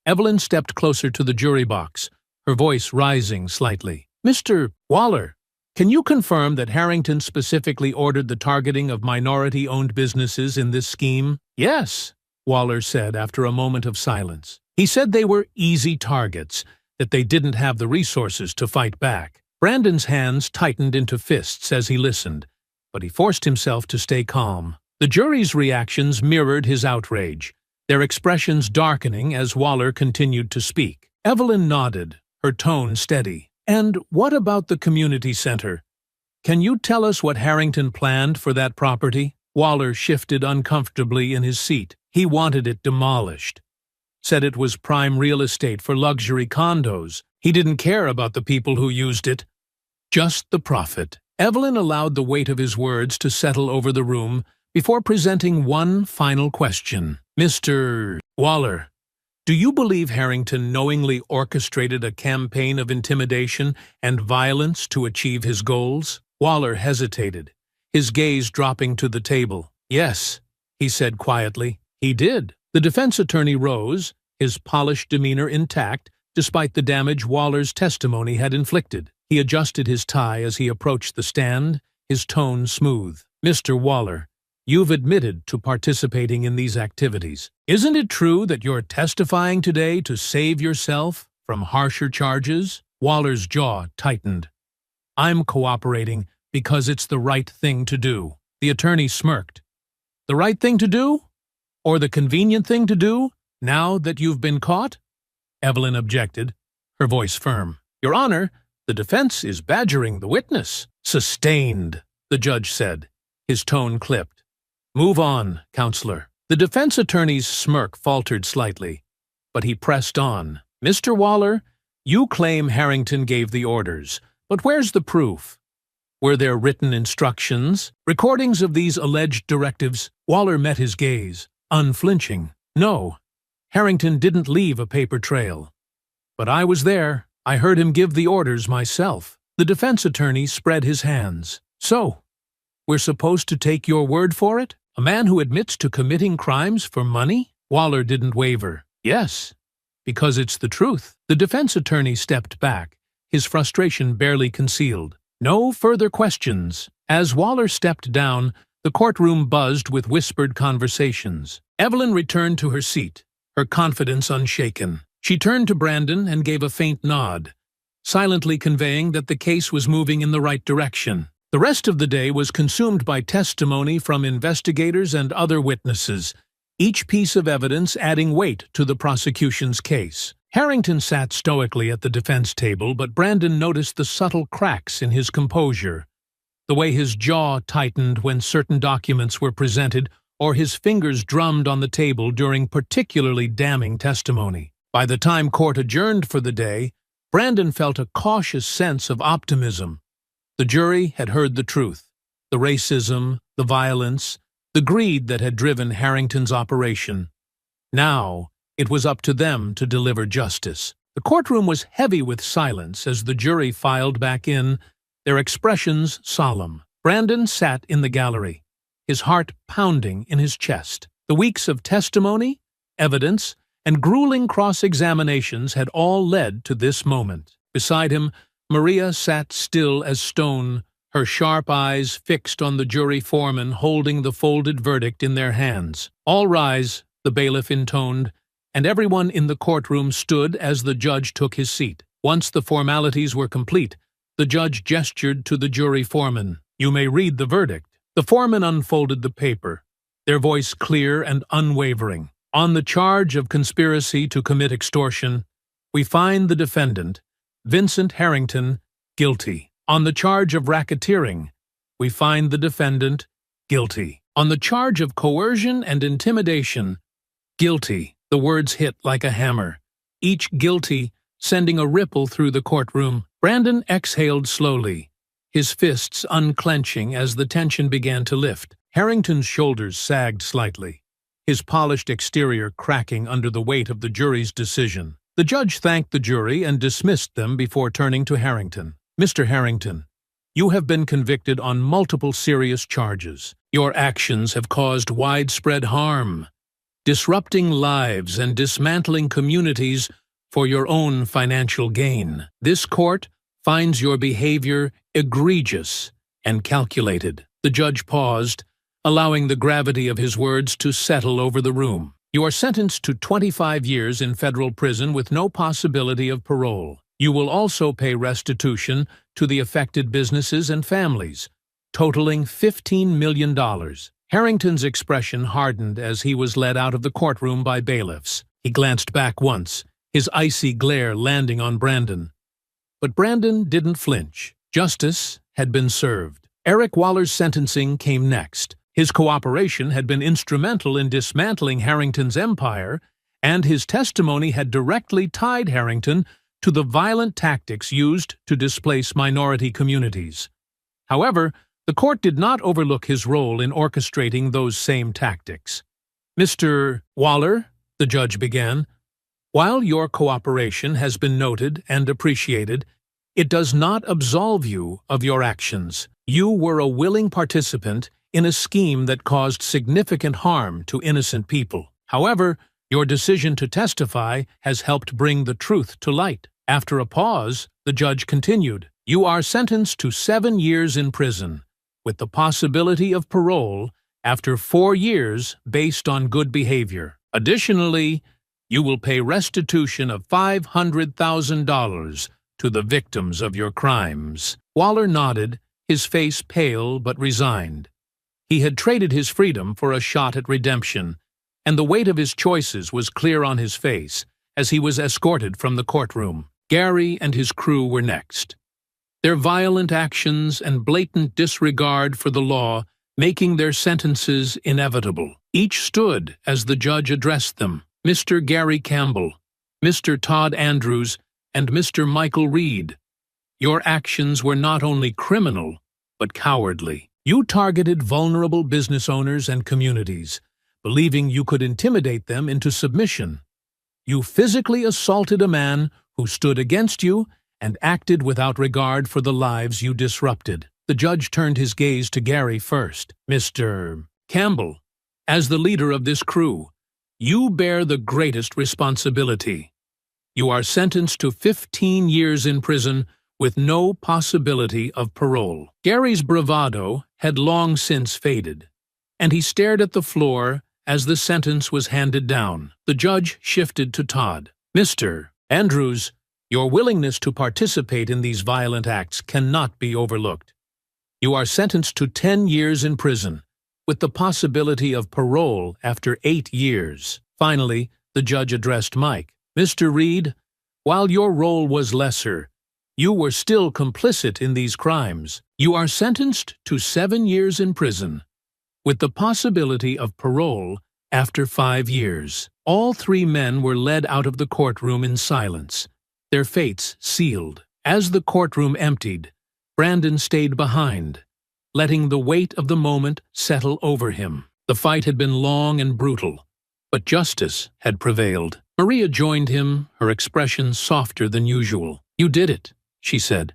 Evelyn stepped closer to the jury box, her voice rising slightly. "Mr. Waller, can you confirm that Harrington specifically ordered the targeting of minority-owned businesses in this scheme?" "Yes," Waller said after a moment of silence. "He said they were easy targets, that they didn't have the resources to fight back." Brandon's hands tightened into fists as he listened, but he forced himself to stay calm. The jury's reactions mirrored his outrage, their expressions darkening as Waller continued to speak. Evelyn nodded, her tone steady. "And what about the community center? Can you tell us what Harrington planned for that property?" Waller shifted uncomfortably in his seat. He wanted it demolished. Said it was prime real estate for luxury condos. He didn't care about the people who used it. Just the profit. Evelyn allowed the weight of his words to settle over the room before presenting one final question. "Mr. Waller, do you believe Harrington knowingly orchestrated a campaign of intimidation and violence to achieve his goals?" Waller hesitated, his gaze dropping to the table. "Yes," he said quietly, "he did." The defense attorney rose, his polished demeanor intact despite the damage Waller's testimony had inflicted. He adjusted his tie as he approached the stand, his tone smooth. "Mr. Waller, You've admitted to participating in these activities. Isn't it true that you're testifying today to save yourself from harsher charges? Waller's jaw tightened. I'm cooperating because it's the right thing to do. The attorney smirked. The right thing to do? Or the convenient thing to do, now that you've been caught? Evelyn objected, her voice firm. Your Honor, the defense is badgering the witness. Sustained, the judge said, his tone clipped. Move on, counselor. The defense attorney's smirk faltered slightly, but he pressed on. Mr. Waller, you claim Harrington gave the orders, but where's the proof? Were there written instructions, recordings of these alleged directives? Waller met his gaze, unflinching. No, Harrington didn't leave a paper trail. But I was there. I heard him give the orders myself. The defense attorney spread his hands. So, we're supposed to take your word for it? A man who admits to committing crimes for money? Waller didn't waver. Yes, because it's the truth. The defense attorney stepped back, his frustration barely concealed. No further questions. As Waller stepped down, the courtroom buzzed with whispered conversations. Evelyn returned to her seat, her confidence unshaken. She turned to Brandon and gave a faint nod, silently conveying that the case was moving in the right direction. The rest of the day was consumed by testimony from investigators and other witnesses, each piece of evidence adding weight to the prosecution's case. Harrington sat stoically at the defense table, but Brandon noticed the subtle cracks in his composure, the way his jaw tightened when certain documents were presented or his fingers drummed on the table during particularly damning testimony. By the time court adjourned for the day, Brandon felt a cautious sense of optimism. The jury had heard the truth, the racism, the violence, the greed that had driven Harrington's operation. Now, it was up to them to deliver justice. The courtroom was heavy with silence as the jury filed back in, their expressions solemn. Brandon sat in the gallery, his heart pounding in his chest. The weeks of testimony, evidence, and grueling cross-examinations had all led to this moment. Beside him, Maria sat still as stone, her sharp eyes fixed on the jury foreman holding the folded verdict in their hands. All rise, the bailiff intoned, and everyone in the courtroom stood as the judge took his seat. Once the formalities were complete, the judge gestured to the jury foreman. You may read the verdict. The foreman unfolded the paper, their voice clear and unwavering. On the charge of conspiracy to commit extortion, we find the defendant, Vincent Harrington, guilty. On the charge of racketeering, we find the defendant, guilty. On the charge of coercion and intimidation, guilty. The words hit like a hammer, each guilty sending a ripple through the courtroom. Brandon exhaled slowly, his fists unclenching as the tension began to lift. Harrington's shoulders sagged slightly, his polished exterior cracking under the weight of the jury's decision. The judge thanked the jury and dismissed them before turning to Harrington. Mr. Harrington, you have been convicted on multiple serious charges. Your actions have caused widespread harm, disrupting lives and dismantling communities for your own financial gain. This court finds your behavior egregious and calculated. The judge paused, allowing the gravity of his words to settle over the room. You are sentenced to 25 years in federal prison with no possibility of parole. You will also pay restitution to the affected businesses and families, totaling $15 million. Harrington's expression hardened as he was led out of the courtroom by bailiffs. He glanced back once, his icy glare landing on Brandon. But Brandon didn't flinch. Justice had been served. Eric Waller's sentencing came next. His cooperation had been instrumental in dismantling Harrington's empire, and his testimony had directly tied Harrington to the violent tactics used to displace minority communities. However, the court did not overlook his role in orchestrating those same tactics. Mr. Waller, the judge began, while your cooperation has been noted and appreciated, it does not absolve you of your actions. You were a willing participant in a scheme that caused significant harm to innocent people. However, your decision to testify has helped bring the truth to light. After a pause, the judge continued, You are sentenced to 7 years in prison, with the possibility of parole after 4 years based on good behavior. Additionally, you will pay restitution of $500,000 to the victims of your crimes." Waller nodded, his face pale but resigned. He had traded his freedom for a shot at redemption, and the weight of his choices was clear on his face as he was escorted from the courtroom. Gary and his crew were next, their violent actions and blatant disregard for the law making their sentences inevitable. Each stood as the judge addressed them. Mr. Gary Campbell, Mr. Todd Andrews, and Mr. Michael Reed. Your actions were not only criminal, but cowardly. You targeted vulnerable business owners and communities, believing you could intimidate them into submission. You physically assaulted a man who stood against you and acted without regard for the lives you disrupted. The judge turned his gaze to Gary first. "Mr. Campbell, as the leader of this crew, you bear the greatest responsibility. You are sentenced to 15 years in prison with no possibility of parole." Gary's bravado had long since faded, and he stared at the floor as the sentence was handed down. The judge shifted to Todd. "Mr. Andrews, your willingness to participate in these violent acts cannot be overlooked. You are sentenced to 10 years in prison, with the possibility of parole after 8 years. Finally, the judge addressed Mike. "Mr. Reed, while your role was lesser, you were still complicit in these crimes. You are sentenced to 7 years in prison, with the possibility of parole after 5 years. All 3 men were led out of the courtroom in silence, their fates sealed. As the courtroom emptied, Brandon stayed behind, letting the weight of the moment settle over him. The fight had been long and brutal, but justice had prevailed. Maria joined him, her expression softer than usual. "You did it," she said.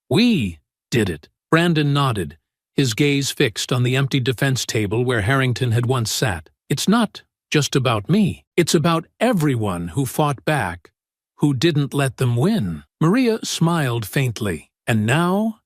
"We did it." Brandon nodded, his gaze fixed on the empty defense table where Harrington had once sat. "It's not just about me. It's about everyone who fought back, who didn't let them win." Maria smiled faintly. "And now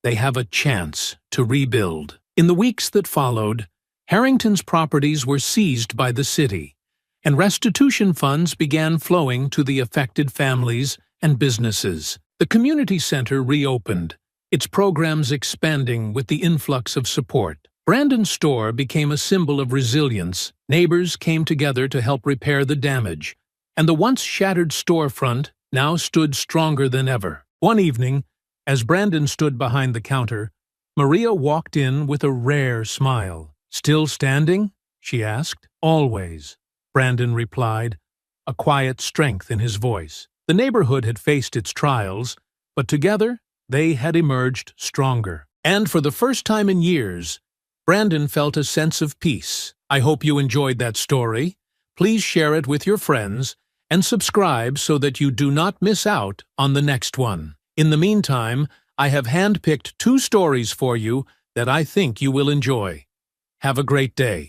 they have a chance to rebuild." In the weeks that followed, Harrington's properties were seized by the city, and restitution funds began flowing to the affected families and businesses. The community center reopened, its programs expanding with the influx of support. Brandon's store became a symbol of resilience. Neighbors came together to help repair the damage, and the once shattered storefront now stood stronger than ever. One evening, as Brandon stood behind the counter, Maria walked in with a rare smile. "Still standing?" she asked. "Always," Brandon replied, a quiet strength in his voice. The neighborhood had faced its trials, but together they had emerged stronger. And for the first time in years, Brandon felt a sense of peace. I hope you enjoyed that story. Please share it with your friends and subscribe so that you do not miss out on the next one. In the meantime, I have handpicked 2 stories for you that I think you will enjoy. Have a great day.